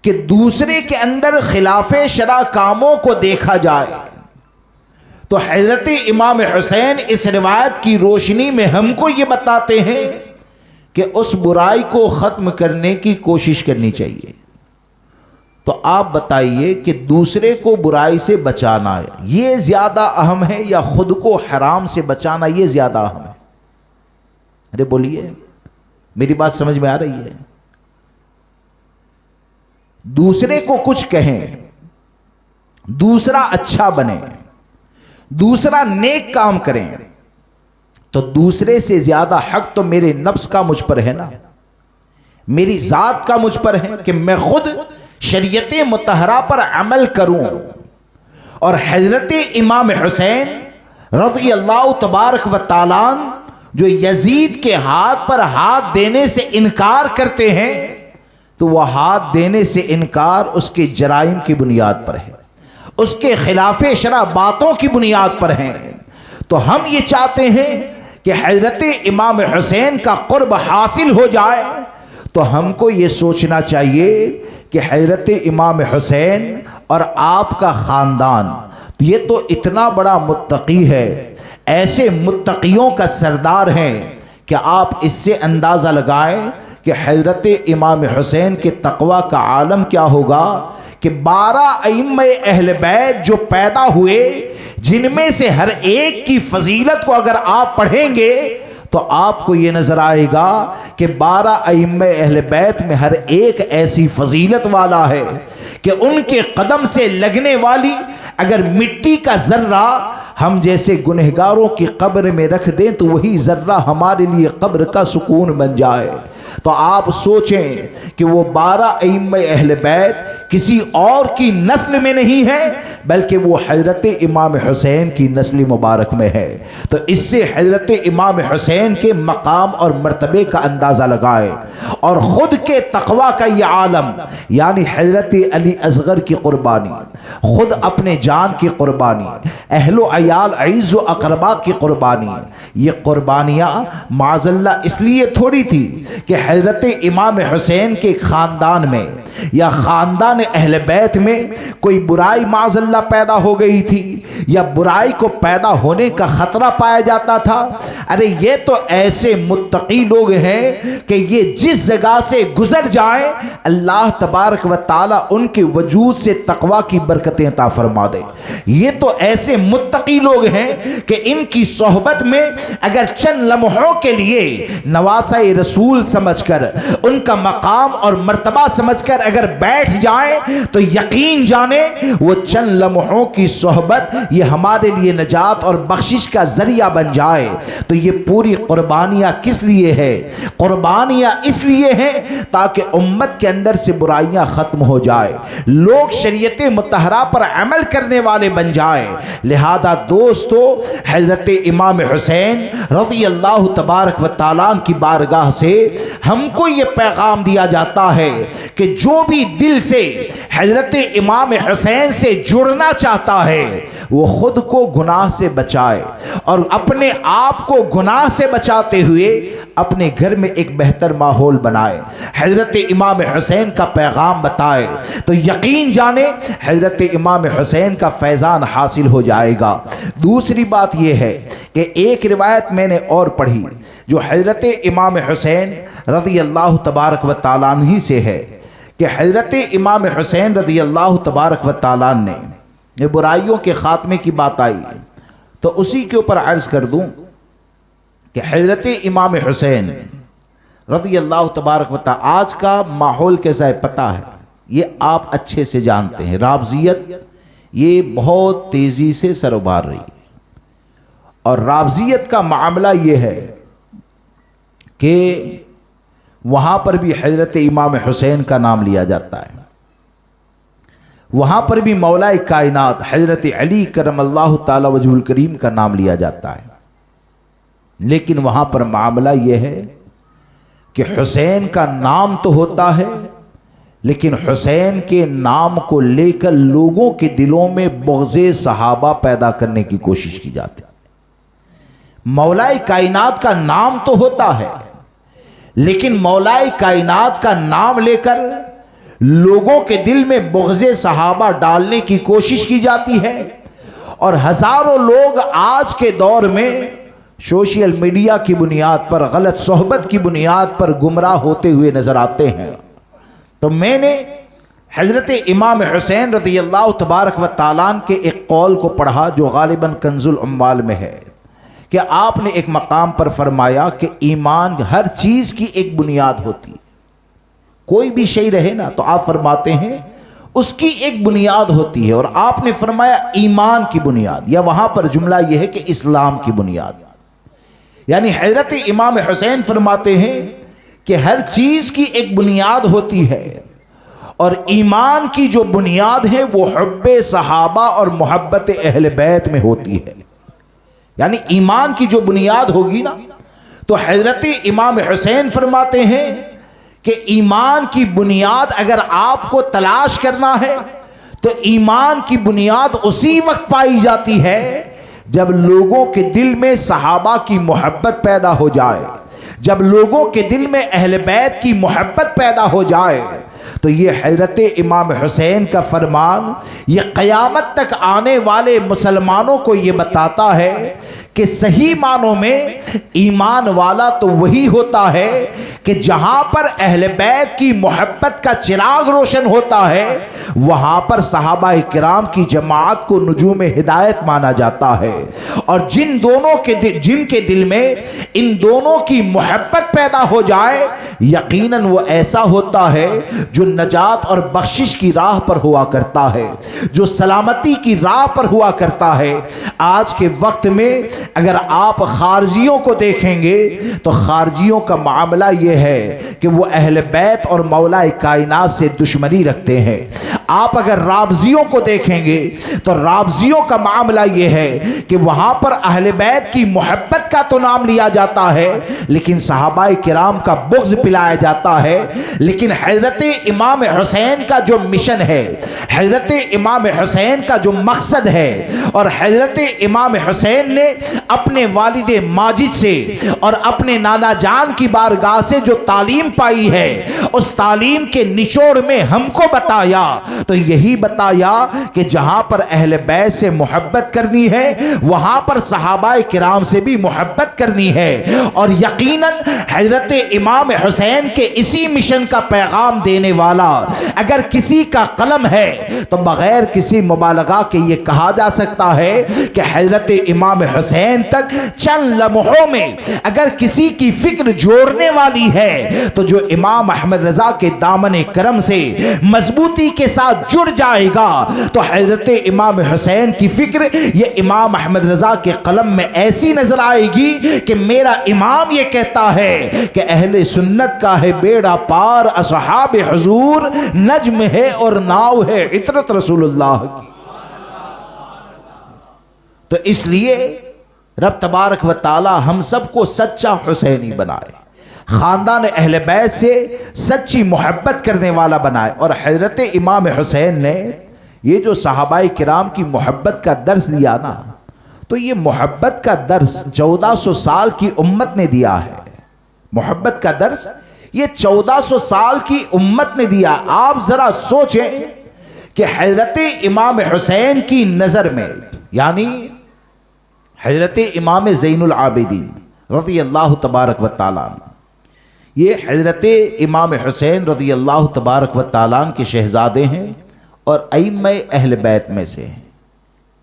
کہ دوسرے کے اندر خلاف شرع کاموں کو دیکھا جائے تو حضرت امام حسین اس روایت کی روشنی میں ہم کو یہ بتاتے ہیں کہ اس برائی کو ختم کرنے کی کوشش کرنی چاہیے۔ تو آپ بتائیے کہ دوسرے کو برائی سے بچانا یہ زیادہ اہم ہے یا خود کو حرام سے بچانا یہ زیادہ اہم ہے؟ ارے بولیے، میری بات سمجھ میں آ رہی ہے؟ دوسرے کو کچھ کہیں، دوسرا اچھا بنے، دوسرا نیک کام کریں تو دوسرے سے زیادہ حق تو میرے نفس کا مجھ پر ہے نا، میری ذات کا مجھ پر ہے کہ میں خود شریعت مطہرہ پر عمل کروں۔ اور حضرت امام حسین رضی اللہ تبارک و تعالیٰ جو یزید کے ہاتھ پر ہاتھ دینے سے انکار کرتے ہیں تو وہ ہاتھ دینے سے انکار اس کے جرائم کی بنیاد پر ہے، اس کے خلاف شرع باتوں کی بنیاد پر ہیں۔ تو ہم یہ چاہتے ہیں کہ حضرت امام حسین کا قرب حاصل ہو جائے تو ہم کو یہ سوچنا چاہیے کہ حضرت امام حسین اور آپ کا خاندان یہ تو اتنا بڑا متقی ہے، ایسے متقیوں کا سردار ہیں کہ آپ اس سے اندازہ لگائیں کہ حضرت امام حسین کے تقوی کا عالم کیا ہوگا کہ 12 ائمہ اہل بیت جو پیدا ہوئے جن میں سے ہر ایک کی فضیلت کو اگر آپ پڑھیں گے تو آپ کو یہ نظر آئے گا کہ 12 ائمہ اہل بیت میں ہر ایک ایسی فضیلت والا ہے کہ ان کے قدم سے لگنے والی اگر مٹی کا ذرہ ہم جیسے گنہگاروں کی قبر میں رکھ دیں تو وہی ذرہ ہمارے لیے قبر کا سکون بن جائے۔ تو آپ سوچیں کہ وہ 12 ائمہ اہل بیت کسی اور کی نسل میں نہیں ہے بلکہ وہ حضرت امام حسین کی نسل مبارک میں ہے۔ تو اس سے حضرت امام حسین کے مقام اور مرتبے کا اندازہ لگائے اور خود کے تقوی کا یہ عالم یعنی حضرت علی اصغر کی قربانی، خود اپنے جان کی قربانی، اہل و عیال عزیز و اقربا کی قربانی، یہ قربانیاں معاذ اللہ اس لیے تھوڑی تھی کہ حضرت امام حسین کے خاندان میں یا خاندان اہل بیت میں کوئی برائی معاذ اللہ پیدا ہو گئی تھی یا برائی کو پیدا ہونے کا خطرہ پایا جاتا تھا۔ ارے یہ تو ایسے متقی لوگ ہیں کہ یہ جس جگہ سے گزر جائیں اللہ تبارک و تعالی ان کے وجود سے تقوی کی برکتیں عطا فرما دے۔ یہ تو ایسے متقی لوگ ہیں کہ ان کی صحبت میں اگر چند لمحوں کے لیے نواسہ رسول سمجھ کر ان کا مقام اور مرتبہ سمجھ کر اگر بیٹھ جائیں تو یقین جانے وہ چند لمحوں کی صحبت یہ ہمارے لیے نجات اور بخشش کا ذریعہ بن جائے۔ تو یہ پوری قربانیاں کس لیے ہے؟ قربانیاں اس لیے ہیں تاکہ امت کے اندر سے برائیاں ختم ہو جائے، لوگ شریعت مطہرہ پر عمل کرنے والے بن جائیں۔ لہذا دوستو حضرت امام حسین رضی اللہ تبارک و تعالیٰ کی بارگاہ سے ہم کو یہ پیغام دیا جاتا ہے کہ جو بھی دل سے حضرت امام حسین سے جڑنا چاہتا ہے وہ خود کو گناہ سے بچائے اور اپنے آپ کو گناہ سے بچاتے ہوئے اپنے گھر میں ایک بہتر ماحول بنائے، حضرت امام حسین کا پیغام بتائے تو یقین جانے حضرت امام حسین کا فیضان حاصل ہو جائے گا۔ دوسری بات یہ ہے کہ ایک روایت میں نے اور پڑھی جو حضرت امام حسین رضی اللہ تبارک و تعالیٰ عنہ سے ہے کہ حضرت امام حسین رضی اللہ تبارک و تعالیٰ عنہ نے یہ برائیوں کے خاتمے کی بات آئی تو اسی کے اوپر عرض کر دوں کہ حضرت امام حسین رضی اللہ تبارک و تعالیٰ، آج کا ماحول کیسا ہے پتہ ہے، یہ آپ اچھے سے جانتے ہیں، رافضیت یہ بہت تیزی سے سر ابھار رہی ہے، اور رافضیت کا معاملہ یہ ہے کہ وہاں پر بھی حضرت امام حسین کا نام لیا جاتا ہے، وہاں پر بھی مولا کائنات حضرت علی کرم اللہ تعالی وجہ الکریم کا نام لیا جاتا ہے، لیکن وہاں پر معاملہ یہ ہے کہ حسین کا نام تو ہوتا ہے لیکن حسین کے نام کو لے کر لوگوں کے دلوں میں بغض صحابہ پیدا کرنے کی کوشش کی جاتی ہے۔ مولا کائنات کا نام تو ہوتا ہے لیکن مولا کائنات کا نام لے کر لوگوں کے دل میں بغض صحابہ ڈالنے کی کوشش کی جاتی ہے، اور ہزاروں لوگ آج کے دور میں سوشل میڈیا کی بنیاد پر، غلط صحبت کی بنیاد پر گمراہ ہوتے ہوئے نظر آتے ہیں۔ تو میں نے حضرت امام حسین رضی اللہ تبارک و تعالیٰ عنہ کے ایک قول کو پڑھا جو غالباً کنز الاموال میں ہے، کہ آپ نے ایک مقام پر فرمایا کہ ایمان ہر چیز کی ایک بنیاد ہوتی ہے، کوئی بھی شے رہے نا تو آپ فرماتے ہیں اس کی ایک بنیاد ہوتی ہے، اور آپ نے فرمایا ایمان کی بنیاد، یا وہاں پر جملہ یہ ہے کہ اسلام کی بنیاد، یعنی حضرت امام حسین فرماتے ہیں کہ ہر چیز کی ایک بنیاد ہوتی ہے، اور ایمان کی جو بنیاد ہے وہ حب صحابہ اور محبت اہل بیت میں ہوتی ہے، یعنی ایمان کی جو بنیاد ہوگی نا، تو حضرت امام حسین فرماتے ہیں کہ ایمان کی بنیاد اگر آپ کو تلاش کرنا ہے تو ایمان کی بنیاد اسی وقت پائی جاتی ہے جب لوگوں کے دل میں صحابہ کی محبت پیدا ہو جائے، جب لوگوں کے دل میں اہل بیت کی محبت پیدا ہو جائے۔ تو یہ حضرت امام حسین کا فرمان یہ قیامت تک آنے والے مسلمانوں کو یہ بتاتا ہے کہ صحیح معنوں میں ایمان والا تو وہی ہوتا ہے کہ جہاں پر اہل بیت کی محبت کا چراغ روشن ہوتا ہے وہاں پر صحابہ کرام کی جماعت کو نجوم ہدایت مانا جاتا ہے، اور جن کے دل میں ان دونوں کی محبت پیدا ہو جائے یقیناً وہ ایسا ہوتا ہے جو نجات اور بخشش کی راہ پر ہوا کرتا ہے، جو سلامتی کی راہ پر ہوا کرتا ہے۔ آج کے وقت میں اگر آپ خارجیوں کو دیکھیں گے تو خارجیوں کا معاملہ یہ ہے کہ وہ اہل بیت اور مولا کائنات سے دشمنی رکھتے ہیں۔ آپ اگر رافضیوں کو دیکھیں گے تو رافضیوں کا معاملہ یہ ہے کہ وہاں پر اہل بیت کی محبت کا تو نام لیا جاتا ہے لیکن صحابہ کرام کا بغض پلایا جاتا ہے۔ لیکن حضرت امام حسین کا جو مشن ہے، حضرت امام حسین کا جو مقصد ہے، اور حضرت امام حسین نے اپنے والد ماجد سے اور اپنے نانا جان کی بارگاہ سے جو تعلیم پائی ہے اس تعلیم کے نچوڑ میں ہم کو بتایا تو یہی بتایا کہ جہاں پر اہل بیت سے محبت کرنی ہے وہاں پر صحابہ کرام سے بھی محبت کرنی ہے، اور یقیناً حضرت امام حسین کے اسی مشن کا پیغام دینے والا اگر کسی کا قلم ہے تو بغیر کسی مبالغہ کے یہ کہا جا سکتا ہے کہ حضرت امام حسین تک چند لمحوں میں اگر کسی کی فکر جوڑنے والی ہے تو جو امام احمد رضا کے دامن کرم سے مضبوطی کے ساتھ جڑ جائے گا تو حضرت امام حسین کی فکر یہ امام احمد رضا کے قلم میں ایسی نظر آئے گی کہ میرا امام یہ کہتا ہے کہ اہل سنت کا ہے بیڑا پار، اصحاب حضور نجم ہے اور ناؤ ہے عطرت رسول اللہ کی۔ تو اس لیے رب تبارک و تعالی ہم سب کو سچا حسینی بنائے، خاندان اہل بیت سے سچی محبت کرنے والا بنائے۔ اور حضرت امام حسین نے یہ جو صحابہ کرام کی محبت کا درس دیا نا، تو یہ محبت کا درس 1400 سال کی امت نے دیا ہے، محبت کا درس یہ 1400 سال کی امت نے دیا۔ آپ ذرا سوچیں کہ حضرت امام حسین کی نظر میں، یعنی حضرت امام زین العابدین رضی اللہ تبارک و تعالیٰ عنہ، یہ حضرت امام حسین رضی اللہ تبارک و تعالیٰ عنہ کے شہزادے ہیں اور ائمہ اہل بیت میں سے ہیں۔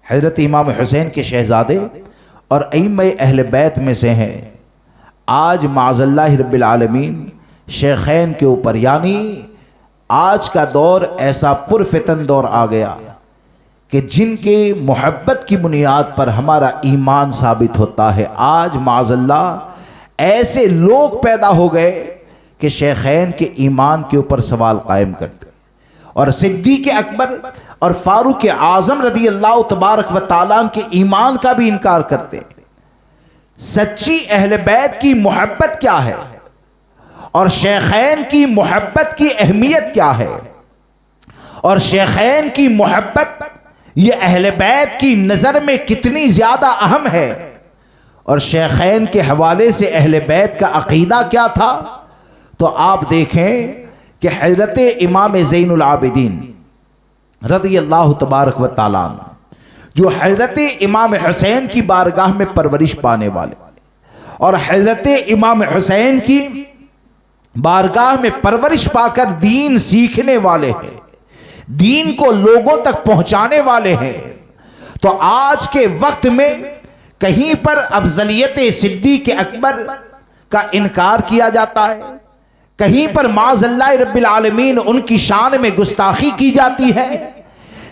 حضرت امام حسین کے شہزادے اور ائمہ اہل بیت میں سے ہیں۔ آج معاذ اللہ رب العالمین شیخین کے اوپر، یعنی آج کا دور ایسا پرفتن دور آ گیا کہ جن کے محبت کی بنیاد پر ہمارا ایمان ثابت ہوتا ہے، آج معاذ اللہ ایسے لوگ پیدا ہو گئے کہ شیخین کے ایمان کے اوپر سوال قائم کرتے اور صدیق اکبر اور فاروق اعظم رضی اللہ تبارک و تعالیٰ عنہ کے ایمان کا بھی انکار کرتے۔ سچی اہل بیت کی محبت کیا ہے اور شیخین کی محبت کی اہمیت کیا ہے، اور شیخین کی محبت یہ اہل بیت کی نظر میں کتنی زیادہ اہم ہے، اور شیخین کے حوالے سے اہل بیت کا عقیدہ کیا تھا، تو آپ دیکھیں کہ حضرت امام زین العابدین رضی اللہ تبارک و تعالیٰ عنہ جو حضرت امام حسین کی بارگاہ میں پرورش پانے والے اور حضرت امام حسین کی بارگاہ میں پرورش پا کر دین سیکھنے والے ہیں، دین کو لوگوں تک پہنچانے والے ہیں، تو آج کے وقت میں کہیں پر افضلیت صدیق اکبر کا انکار کیا جاتا ہے، کہیں پر معاذ اللہ رب العالمین ان کی شان میں گستاخی کی جاتی ہے،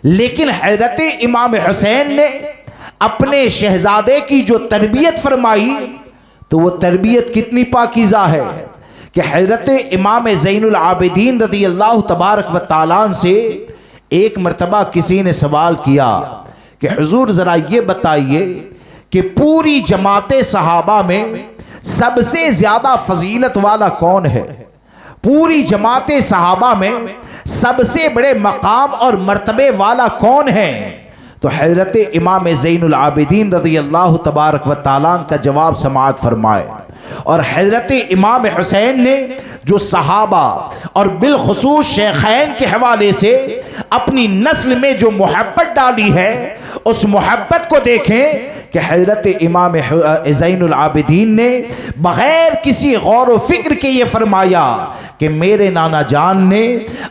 لیکن حضرت امام حسین نے اپنے شہزادے کی جو تربیت فرمائی تو وہ تربیت کتنی پاکیزہ ہے کہ حضرت امام زین العابدین رضی اللہ تبارک و تعالیٰ عنہ سے ایک مرتبہ کسی نے سوال کیا کہ حضور ذرا یہ بتائیے کہ پوری جماعت صحابہ میں سب سے زیادہ فضیلت والا کون ہے، پوری جماعت صحابہ میں سب سے بڑے مقام اور مرتبے والا کون ہے، تو حضرت امام زین العابدین رضی اللہ تبارک و تعالیٰ عنہ کا جواب سماعت فرمائے، اور حضرت امام حسین نے جو صحابہ اور بالخصوص شیخین کے حوالے سے اپنی نسل میں جو محبت ڈالی ہے، اس محبت کو دیکھیں کہ حضرت امام زین العابدین نے بغیر کسی غور و فکر کے یہ فرمایا کہ میرے نانا جان نے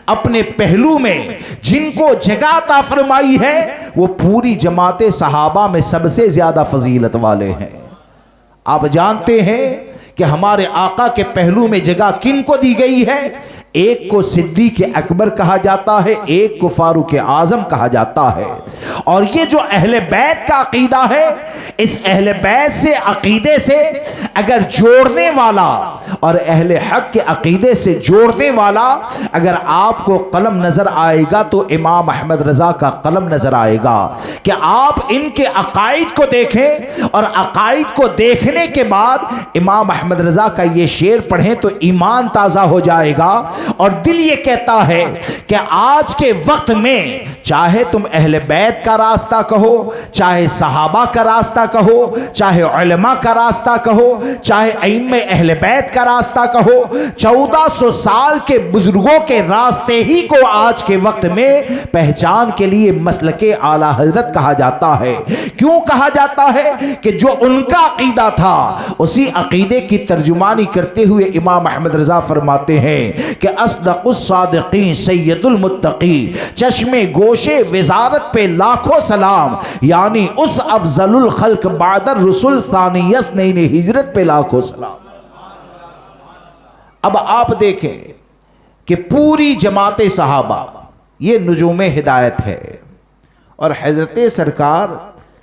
اپنے پہلو میں جن کو جگہ عطا فرمائی ہے وہ پوری جماعت صحابہ میں سب سے زیادہ فضیلت والے ہیں۔ آپ جانتے ہیں کہ ہمارے آقا کے پہلو میں جگہ کن کو دی گئی ہے؟ ایک کو صدیق اکبر کہا جاتا ہے، ایک کو فاروق اعظم کہا جاتا ہے، اور یہ جو اہل بیت کا عقیدہ ہے، اس اہل بیت سے عقیدے سے اگر جوڑنے والا اور اہل حق کے عقیدے سے جوڑنے والا اگر آپ کو قلم نظر آئے گا تو امام احمد رضا کا قلم نظر آئے گا کہ آپ ان کے عقائد کو دیکھیں، اور عقائد کو دیکھنے کے بعد امام احمد رضا کا یہ شعر پڑھیں تو ایمان تازہ ہو جائے گا، اور دل یہ کہتا ہے کہ آج کے وقت میں چاہے تم اہل بیت کا راستہ کہو، چاہے صحابہ کا راستہ کہو، چاہے علماء کا راستہ کہو، چاہے ائمہ اہل بیت کا راستہ کہو، 1400 سال کے بزرگوں کے راستے ہی کو آج کے وقت میں پہچان کے لیے مسلک اعلی حضرت کہا جاتا ہے۔ کیوں کہا جاتا ہے؟ کہ جو ان کا عقیدہ تھا اسی عقیدے کی ترجمانی کرتے ہوئے امام احمد رضا فرماتے ہیں کہ اصدق الصادقین سید المتقی، چشم گوشے وزارت پہ لاکھوں سلام، یعنی اس افضل الخلق بعد الرسول ثانی یسنین ہجرت پہ لاکھوں سلام۔ اب آپ دیکھیں کہ پوری جماعت صحابہ یہ نجوم ہدایت ہے، اور حضرت سرکار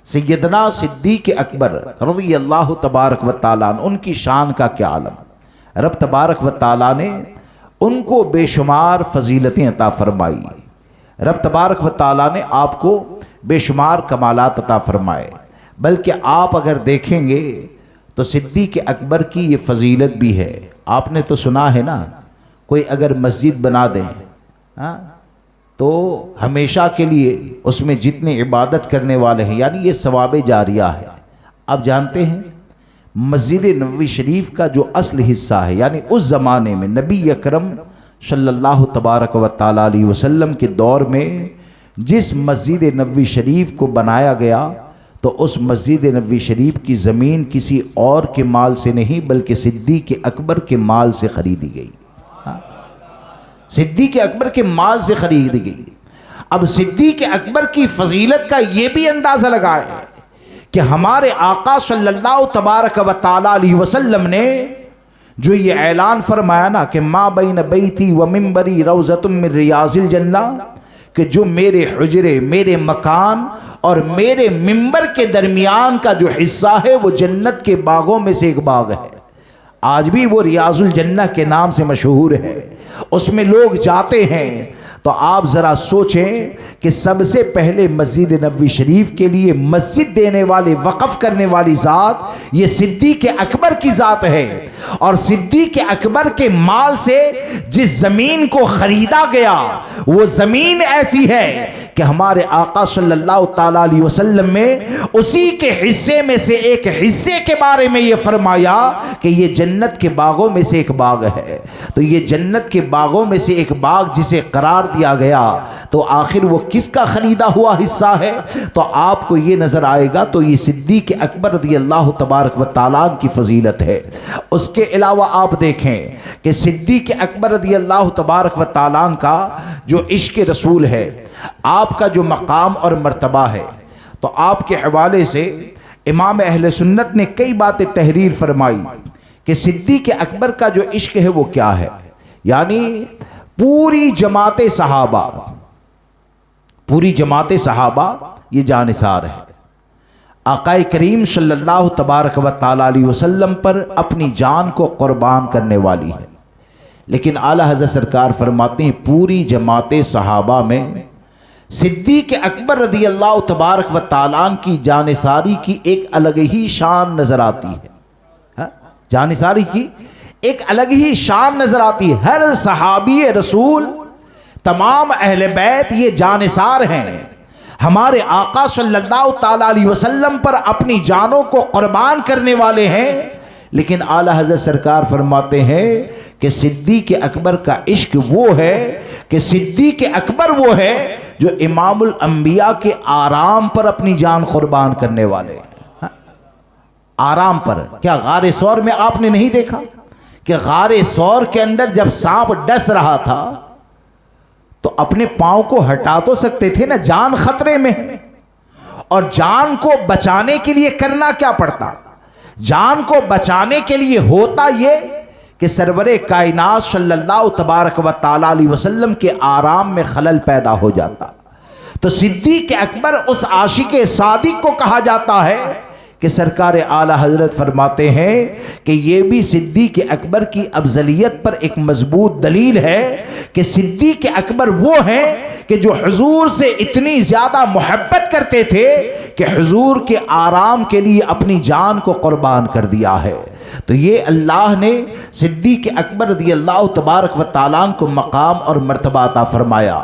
سیدنا صدیق اکبر رضی اللہ تبارک و تعالیٰ عنہ، ان کی شان کا کیا عالم۔ رب تبارک و تعالیٰ نے ان کو بے شمار فضیلتیں عطا فرمائی، رب تبارک و تعالیٰ نے آپ کو بے شمار کمالات عطا فرمائے، بلکہ آپ اگر دیکھیں گے تو صدیق اکبر کی یہ فضیلت بھی ہے۔ آپ نے تو سنا ہے نا، کوئی اگر مسجد بنا دیں تو ہمیشہ کے لیے اس میں جتنے عبادت کرنے والے ہیں، یعنی یہ ثواب جاریہ ہے۔ آپ جانتے ہیں مسجد نبوی شریف کا جو اصل حصہ ہے، یعنی اس زمانے میں نبی اکرم صلی اللہ تبارک و تعالیٰ علیہ وسلم کے دور میں جس مسجد نبوی شریف کو بنایا گیا تو اس مسجد نبوی شریف کی زمین کسی اور کے مال سے نہیں بلکہ صدیق اکبر کے مال سے خریدی گئی. صدیق اکبر کے مال سے خریدی گئی. اب صدیق اکبر کی فضیلت کا یہ بھی اندازہ لگائے کہ ہمارے آقا صلی اللہ تبارک و تعالی علیہ وسلم نے جو یہ اعلان فرمایا نا کہ ما بین بیتی و منبری روضۃ من ریاض الجنہ، کہ جو میرے حجرے، میرے مکان اور میرے منبر کے درمیان کا جو حصہ ہے وہ جنت کے باغوں میں سے ایک باغ ہے. آج بھی وہ ریاض الجنہ کے نام سے مشہور ہے، اس میں لوگ جاتے ہیں. تو آپ ذرا سوچیں کہ سب سے پہلے مسجد نبوی شریف کے لیے مسجد دینے والے، وقف کرنے والی ذات یہ صدیق اکبر کی ذات ہے. اور صدیق اکبر کے مال سے جس زمین کو خریدا گیا وہ زمین ایسی ہے کہ ہمارے آقا صلی اللہ تعالی علیہ وسلم میں اسی کے حصے میں سے ایک حصے کے بارے میں یہ فرمایا کہ یہ جنت کے باغوں میں سے ایک باغ ہے. تو یہ جنت کے باغوں میں سے ایک باغ جسے قرار دیا گیا تو آخر وہ کس کا خریدا ہوا حصہ ہے؟ تو آپ کو یہ نظر آئے گا تو یہ صدیق اکبر رضی اللہ تبارک و تعالیٰ کی فضیلت ہے. اس کے علاوہ آپ دیکھیں کہ صدیق اکبر رضی اللہ تبارک و تعالیٰ کا جو عشق رسول ہے، آپ کا جو مقام اور مرتبہ ہے، تو آپ کے حوالے سے امام اہل سنت نے کئی باتیں تحریر فرمائی کہ صدیق اکبر کا جو عشق ہے وہ کیا ہے. یعنی پوری جماعت صحابہ یہ جانثار ہے. آقا کریم صلی اللہ تبارک و تعالی علیہ وسلم پر اپنی جان کو قربان کرنے والی ہے. لیکن اعلیٰ حضرت سرکار فرماتے ہیں پوری جماعت صحابہ میں صدیق اکبر رضی اللہ تبارک و تعالیٰ کی جانثاری کی ایک الگ ہی شان نظر آتی ہے. جانثاری کی ایک الگ ہی شان نظر آتی ہے. ہر صحابی رسول، تمام اہل بیت یہ جانثار ہیں، ہمارے آقا صلی اللہ تعالی علیہ وسلم پر اپنی جانوں کو قربان کرنے والے ہیں. لیکن اعلیٰ حضرت سرکار فرماتے ہیں کہ صدیق اکبر کا عشق وہ ہے کہ صدیق اکبر وہ ہے جو امام الانبیاء کے آرام پر اپنی جان قربان کرنے والے ہیں. آرام پر کیا غار ثور میں آپ نے نہیں دیکھا کہ غار ثور کے اندر جب سانپ ڈس رہا تھا تو اپنے پاؤں کو ہٹا تو سکتے تھے نا، جان خطرے میں ہے. اور جان کو بچانے کے لیے کرنا کیا پڑتا؟ جان کو بچانے کے لیے ہوتا یہ کہ سرور کائنات صلی اللہ تبارک و تعالی علیہ وسلم کے آرام میں خلل پیدا ہو جاتا. تو صدیق اکبر اس عاشق صادق کو کہا جاتا ہے کہ سرکار اعلی حضرت فرماتے ہیں کہ یہ بھی صدیق اکبر کی افضلیت پر ایک مضبوط دلیل ہے کہ صدیق اکبر وہ ہیں کہ جو حضور سے اتنی زیادہ محبت کرتے تھے کہ حضور کے آرام کے لیے اپنی جان کو قربان کر دیا ہے. تو یہ اللہ نے صدیق اکبر رضی اللہ تبارک و تعالیٰ کو مقام اور مرتبہ عطا فرمایا.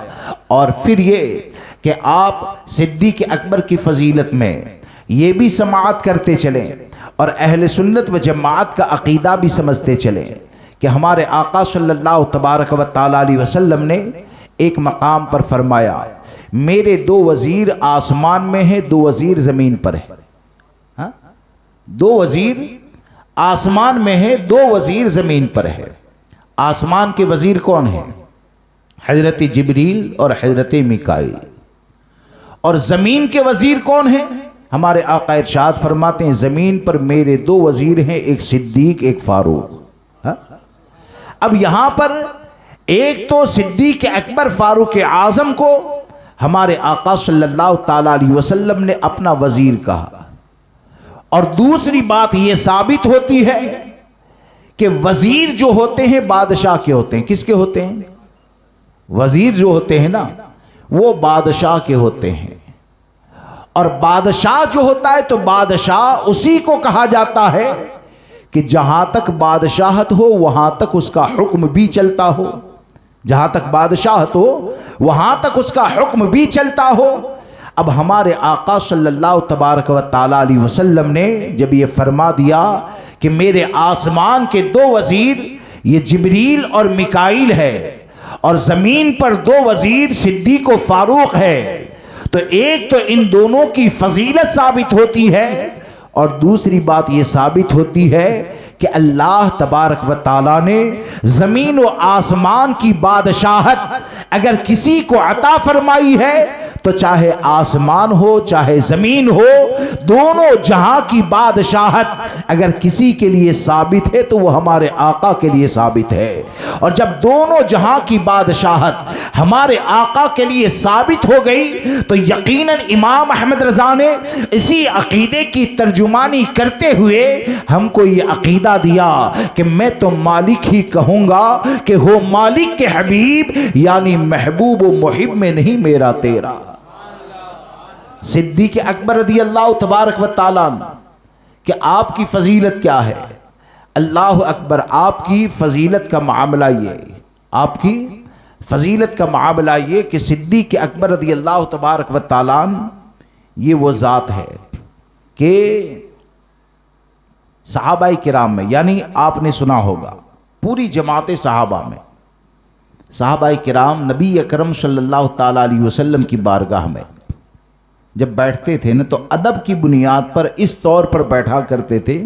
اور پھر یہ کہ آپ صدیق اکبر کی فضیلت میں یہ بھی سماعت کرتے چلیں اور اہل سنت و جماعت کا عقیدہ بھی سمجھتے چلیں کہ ہمارے آقا صلی اللہ تبارک و تعالی علیہ وسلم نے ایک مقام پر فرمایا میرے 2 وزیر آسمان میں ہیں، 2 وزیر زمین پر ہیں. 2 وزیر آسمان میں ہیں، 2 وزیر زمین پر ہے. آسمان کے وزیر کون ہیں؟ حضرت جبریل اور حضرت میکائیل. اور زمین کے وزیر کون ہیں؟ ہمارے آقا ارشاد فرماتے ہیں زمین پر میرے 2 وزیر ہیں، ایک صدیق ایک فاروق. اب یہاں پر ایک تو صدیق اکبر فاروق اعظم کو ہمارے آقا صلی اللہ تعالی علیہ وسلم نے اپنا وزیر کہا. اور دوسری بات یہ ثابت ہوتی ہے کہ وزیر جو ہوتے ہیں بادشاہ کے ہوتے ہیں. کس کے ہوتے ہیں؟ وزیر جو ہوتے ہیں نا وہ بادشاہ کے ہوتے ہیں. اور بادشاہ جو ہوتا ہے تو بادشاہ اسی کو کہا جاتا ہے کہ جہاں تک بادشاہت ہو وہاں تک اس کا حکم بھی چلتا ہو. جہاں تک بادشاہت ہو وہاں تک اس کا حکم بھی چلتا ہو. اب ہمارے آقا صلی اللہ تبارک و تعالی علیہ وسلم نے جب یہ فرما دیا کہ میرے آسمان کے 2 وزیر یہ جبریل اور میکائیل ہے اور زمین پر 2 وزیر صدیق و فاروق ہے، تو ایک تو ان دونوں کی فضیلت ثابت ہوتی ہے، اور دوسری بات یہ ثابت ہوتی ہے کہ اللہ تبارک و تعالیٰ نے زمین و آسمان کی بادشاہت اگر کسی کو عطا فرمائی ہے تو چاہے آسمان ہو چاہے زمین ہو، دونوں جہاں کی بادشاہت اگر کسی کے لیے ثابت ہے تو وہ ہمارے آقا کے لیے ثابت ہے۔ اور جب دونوں جہاں کی بادشاہت ہمارے آقا کے لیے ثابت ہو گئی تو یقیناً امام احمد رضا نے اسی عقیدے کی ترجمانی کرتے ہوئے ہم کو یہ عقیدہ دیا کہ میں تو مالک ہی کہوں گا کہ ہو مالک کے حبیب، یعنی محبوب و محب میں نہیں میرا تیرا۔ صدیق اکبر رضی اللہ تبارک و تعالیٰ کہ آپ کی فضیلت کیا ہے؟ اللہ اکبر، آپ کی فضیلت کا معاملہ یہ، آپ کی فضیلت کا معاملہ یہ کہ صدیق اکبر رضی اللہ تبارک و تعالیٰ یہ وہ ذات ہے کہ صحابہ کرام میں، یعنی آپ نے سنا ہوگا پوری جماعت صحابہ میں، صحابہ کرام نبی اکرم صلی اللہ تعالیٰ علیہ وسلم کی بارگاہ میں جب بیٹھتے تھے نا تو ادب کی بنیاد پر اس طور پر بیٹھا کرتے تھے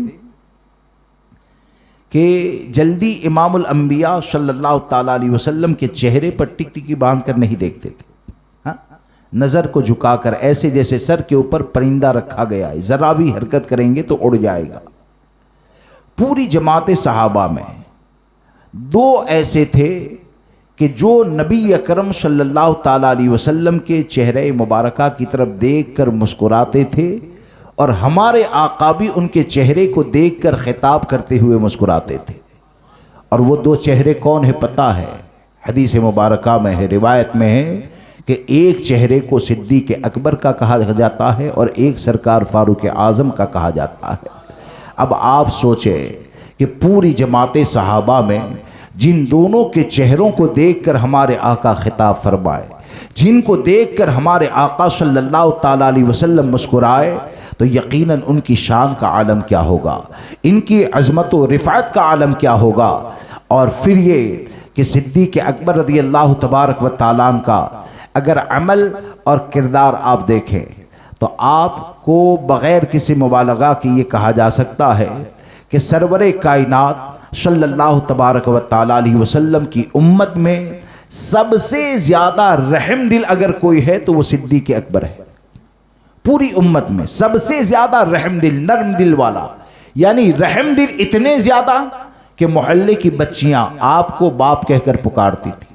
کہ جلدی امام الانبیاء صلی اللہ تعالیٰ علیہ وسلم کے چہرے پر ٹک ٹکی باندھ کر نہیں دیکھتے تھے، ہاں، نظر کو جھکا کر ایسے جیسے سر کے اوپر پرندہ رکھا گیا ہے، ذرا بھی حرکت کریں گے تو اڑ جائے گا۔ پوری جماعت صحابہ میں دو ایسے تھے کہ جو نبی اکرم صلی اللہ تعالیٰ علیہ وسلم کے چہرے مبارکہ کی طرف دیکھ کر مسکراتے تھے، اور ہمارے آقا بھی ان کے چہرے کو دیکھ کر خطاب کرتے ہوئے مسکراتے تھے۔ اور وہ دو چہرے کون ہیں پتہ ہے؟ حدیث مبارکہ میں ہے، روایت میں ہے کہ ایک چہرے کو صدیق اکبر کا کہا جاتا ہے اور ایک سرکار فاروق اعظم کا کہا جاتا ہے۔ اب آپ سوچیں کہ پوری جماعت صحابہ میں جن دونوں کے چہروں کو دیکھ کر ہمارے آقا خطاب فرمائے، جن کو دیکھ کر ہمارے آقا صلی اللہ تعالیٰ علیہ وسلم مسکرائے، تو یقیناً ان کی شان کا عالم کیا ہوگا، ان کی عظمت و رفعت کا عالم کیا ہوگا۔ اور پھر یہ کہ صدیق اکبر رضی اللہ تبارک و تعالیٰ کا اگر عمل اور کردار آپ دیکھیں تو آپ کو بغیر کسی مبالغہ کی یہ کہا جا سکتا ہے کہ سرور کائنات صلی اللہ تبارک و تعالیٰ علیہ وسلم کی امت میں سب سے زیادہ رحم دل اگر کوئی ہے تو وہ صدیق اکبر ہے۔ پوری امت میں سب سے زیادہ رحم دل، نرم دل والا، یعنی رحم دل اتنے زیادہ کہ محلے کی بچیاں آپ کو باپ کہہ کر پکارتی تھی۔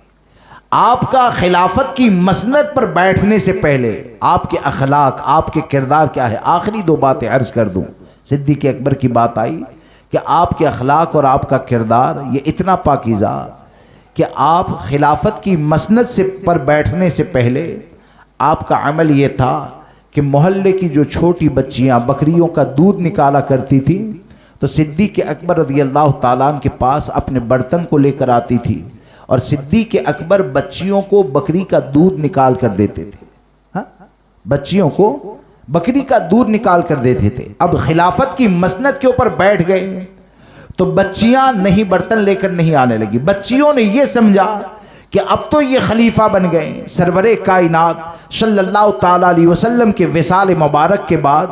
آپ کا خلافت کی مسند پر بیٹھنے سے پہلے آپ کے اخلاق، آپ کے کردار کیا ہے؟ آخری دو باتیں عرض کر دوں۔ صدیق اکبر کی بات آئی کہ آپ کے اخلاق اور آپ کا کردار یہ اتنا پاکیزہ کہ آپ خلافت کی مسند سے پر بیٹھنے سے پہلے آپ کا عمل یہ تھا کہ محلے کی جو چھوٹی بچیاں بکریوں کا دودھ نکالا کرتی تھی تو صدیق اکبر رضی اللہ تعالیٰ کے پاس اپنے برتن کو لے کر آتی تھی، اور صدیق اکبر بچیوں کو بکری کا دودھ نکال کر دیتے تھے، ہاں، بچیوں کو بکری کا دودھ نکال کر دیتے تھے۔ اب خلافت کی مسند کے اوپر بیٹھ گئے تو بچیاں نہیں برتن لے کر نہیں آنے لگی۔ بچیوں نے یہ سمجھا کہ اب تو یہ خلیفہ بن گئے، سرور کائنات صلی اللہ تعالیٰ علیہ وسلم کے وصال مبارک کے بعد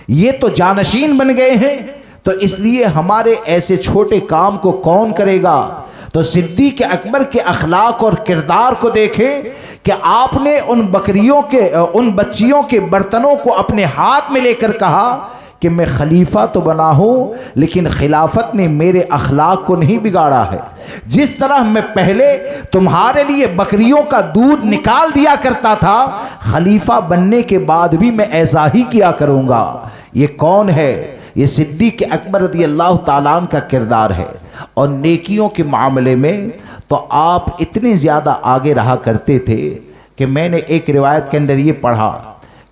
یہ تو جانشین بن گئے ہیں، تو اس لیے ہمارے ایسے چھوٹے کام کو کون کرے گا؟ تو صدیق اکبر کے اخلاق اور کردار کو دیکھیں کہ آپ نے ان بچیوں کے برتنوں کو اپنے ہاتھ میں لے کر کہا کہ میں خلیفہ تو بنا ہوں لیکن خلافت نے میرے اخلاق کو نہیں بگاڑا ہے۔ جس طرح میں پہلے تمہارے لیے بکریوں کا دودھ نکال دیا کرتا تھا، خلیفہ بننے کے بعد بھی میں ایسا ہی کیا کروں گا۔ یہ کون ہے؟ یہ صدیق اکبر رضی اللہ تعالیٰ کا کردار ہے۔ اور نیکیوں کے معاملے میں تو آپ اتنے زیادہ آگے رہا کرتے تھے کہ میں نے ایک روایت کے اندر یہ پڑھا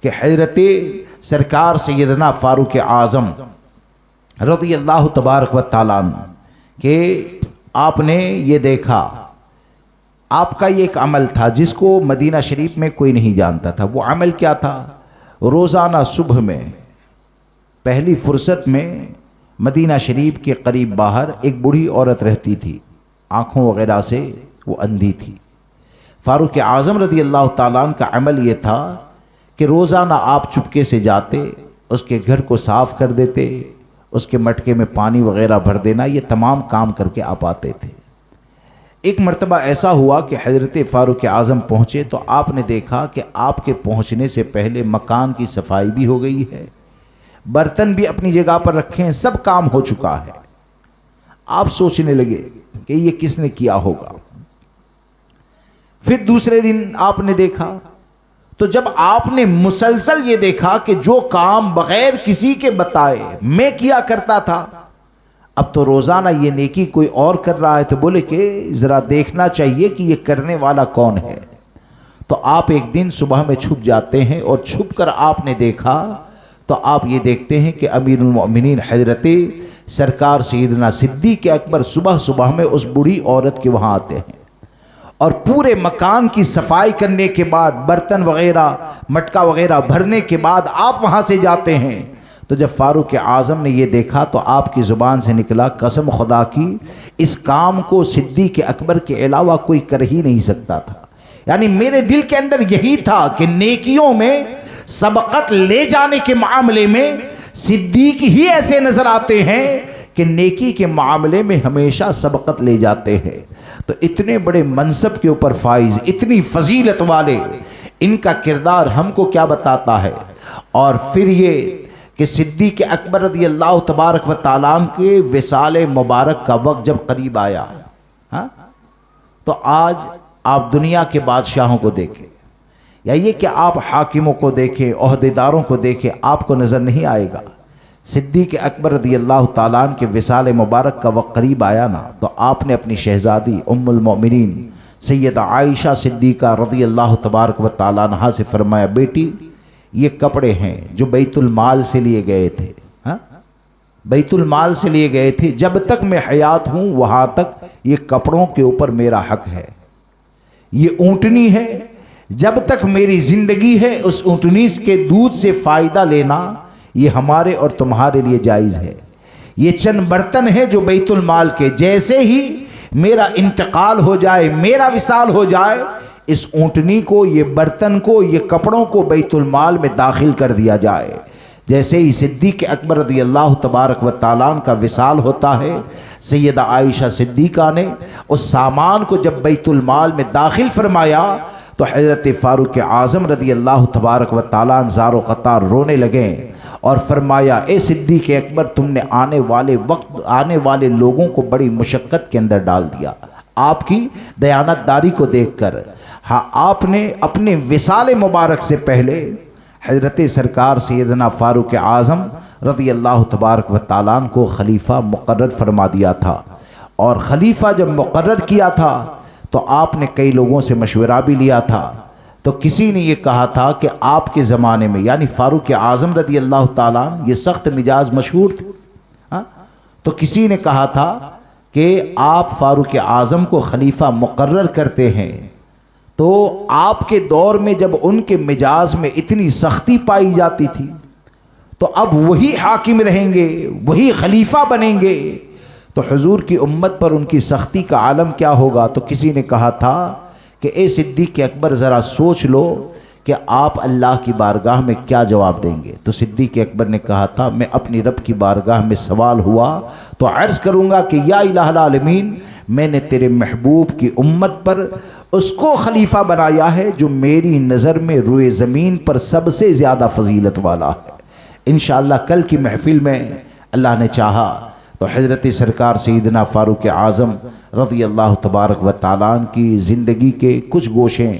کہ حضرت سرکار سیدنا فاروق اعظم رضی اللہ تبارک و تعالیٰ کہ آپ نے یہ دیکھا، آپ کا یہ ایک عمل تھا جس کو مدینہ شریف میں کوئی نہیں جانتا تھا۔ وہ عمل کیا تھا؟ روزانہ صبح میں پہلی فرصت میں مدینہ شریف کے قریب باہر ایک بوڑھی عورت رہتی تھی، آنکھوں وغیرہ سے وہ اندھی تھی۔ فاروق اعظم رضی اللہ تعالیٰ کا عمل یہ تھا کہ روزانہ آپ چپکے سے جاتے، اس کے گھر کو صاف کر دیتے، اس کے مٹکے میں پانی وغیرہ بھر دینا، یہ تمام کام کر کے آپ آتے تھے۔ ایک مرتبہ ایسا ہوا کہ حضرت فاروق اعظم پہنچے تو آپ نے دیکھا کہ آپ کے پہنچنے سے پہلے مکان کی صفائی بھی ہو گئی ہے، برتن بھی اپنی جگہ پر رکھے ہیں، سب کام ہو چکا ہے۔ آپ سوچنے لگے کہ یہ کس نے کیا ہوگا۔ پھر دوسرے دن آپ نے دیکھا تو جب آپ نے مسلسل یہ دیکھا کہ جو کام بغیر کسی کے بتائے میں کیا کرتا تھا، اب تو روزانہ یہ نیکی کوئی اور کر رہا ہے، تو بولے کہ ذرا دیکھنا چاہیے کہ یہ کرنے والا کون ہے۔ تو آپ ایک دن صبح میں چھپ جاتے ہیں اور چھپ کر آپ نے دیکھا تو آپ یہ دیکھتے ہیں کہ امیر المؤمنین حضرت سرکار سیدنا صدیق اکبر صبح صبح میں اس بوڑھی عورت کے وہاں آتے ہیں، اور پورے مکان کی صفائی کرنے کے بعد، برتن وغیرہ مٹکا وغیرہ بھرنے کے بعد آپ وہاں سے جاتے ہیں۔ تو جب فاروق اعظم نے یہ دیکھا تو آپ کی زبان سے نکلا، قسم خدا کی اس کام کو صدیق اکبر کے علاوہ کوئی کر ہی نہیں سکتا تھا۔ یعنی میرے دل کے اندر یہی تھا کہ نیکیوں میں سبقت لے جانے کے معاملے میں صدیق ہی ایسے نظر آتے ہیں کہ نیکی کے معاملے میں ہمیشہ سبقت لے جاتے ہیں۔ تو اتنے بڑے منصب کے اوپر فائز، اتنی فضیلت والے، ان کا کردار ہم کو کیا بتاتا ہے۔ اور پھر یہ کہ صدیق اکبر رضی اللہ تبارک و تعالیٰ کے وصال مبارک کا وقت جب قریب آیا، تو آج آپ دنیا کے بادشاہوں کو دیکھیں یا یہ کہ آپ حاکموں کو دیکھیں، عہدیداروں کو دیکھیں، آپ کو نظر نہیں آئے گا۔ صدیق اکبر رضی اللہ تعالیٰ کے وصال مبارک کا وقت قریب آیا نا، تو آپ نے اپنی شہزادی ام المؤمنین سیدہ عائشہ صدیقہ رضی اللہ تبارک و تعالیٰ عنہا سے فرمایا، بیٹی یہ کپڑے ہیں جو بیت المال سے لیے گئے تھے، بیت المال سے لیے گئے تھے، جب تک میں حیات ہوں وہاں تک یہ کپڑوں کے اوپر میرا حق ہے۔ یہ اونٹنی ہے، جب تک میری زندگی ہے اس اونٹنی کے دودھ سے فائدہ لینا یہ ہمارے اور تمہارے لیے جائز ہے۔ یہ چند برتن ہیں جو بیت المال کے، جیسے ہی میرا انتقال ہو جائے، میرا وصال ہو جائے، اس اونٹنی کو، یہ برتن کو، یہ کپڑوں کو بیت المال میں داخل کر دیا جائے۔ جیسے ہی صدیق اکبر رضی اللہ تبارک و تعالیٰ کا وصال ہوتا ہے، سیدہ عائشہ صدیقہ نے اس سامان کو جب بیت المال میں داخل فرمایا تو حضرت فاروق اعظم رضی اللہ تبارک و تعالیٰ زار و قطار رونے لگے اور فرمایا، اے صدیق اکبر، تم نے آنے والے وقت، آنے والے لوگوں کو بڑی مشقت کے اندر ڈال دیا۔ آپ کی دیانت داری کو دیکھ کر آپ نے اپنے وصال مبارک سے پہلے حضرت سرکار سیدنا فاروق اعظم رضی اللہ تبارک و تعالیٰ کو خلیفہ مقرر فرما دیا تھا، اور خلیفہ جب مقرر کیا تھا تو آپ نے کئی لوگوں سے مشورہ بھی لیا تھا۔ تو کسی نے یہ کہا تھا کہ آپ کے زمانے میں، یعنی فاروق اعظم رضی اللہ تعالیٰ یہ سخت مزاج مشہور تھے، تو کسی نے کہا تھا کہ آپ فاروق اعظم کو خلیفہ مقرر کرتے ہیں تو آپ کے دور میں جب ان کے مزاج میں اتنی سختی پائی جاتی تھی تو اب وہی حاکم رہیں گے، وہی خلیفہ بنیں گے، تو حضور کی امت پر ان کی سختی کا عالم کیا ہوگا۔ تو کسی نے کہا تھا کہ اے صدیق اکبر ذرا سوچ لو کہ آپ اللہ کی بارگاہ میں کیا جواب دیں گے۔ تو صدیق اکبر نے کہا تھا، میں اپنی رب کی بارگاہ میں سوال ہوا تو عرض کروں گا کہ یا الہ العالمین، میں نے تیرے محبوب کی امت پر اس کو خلیفہ بنایا ہے جو میری نظر میں روئے زمین پر سب سے زیادہ فضیلت والا ہے۔ انشاءاللہ کل کی محفل میں اللہ نے چاہا تو حضرت سرکار سیدنا فاروق اعظم رضی اللہ تبارک و تعالیٰ کی زندگی کے کچھ گوشیں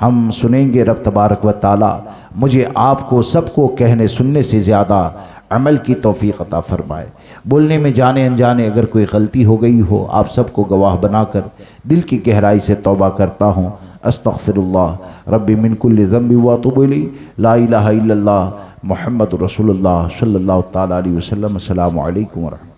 ہم سنیں گے۔ رب تبارک و تعالیٰ مجھے آپ کو سب کو کہنے سننے سے زیادہ عمل کی توفیق عطا فرمائے۔ بولنے میں جانے انجانے اگر کوئی غلطی ہو گئی ہو، آپ سب کو گواہ بنا کر دل کی گہرائی سے توبہ کرتا ہوں۔ استغفر اللہ ربی من کل ذنب واتوب الیہ، لا الہ الا اللہ محمد رسول اللہ صلی اللہ تعالیٰ علیہ وسلم۔ السلام علیکم ورحمۃ اللہ۔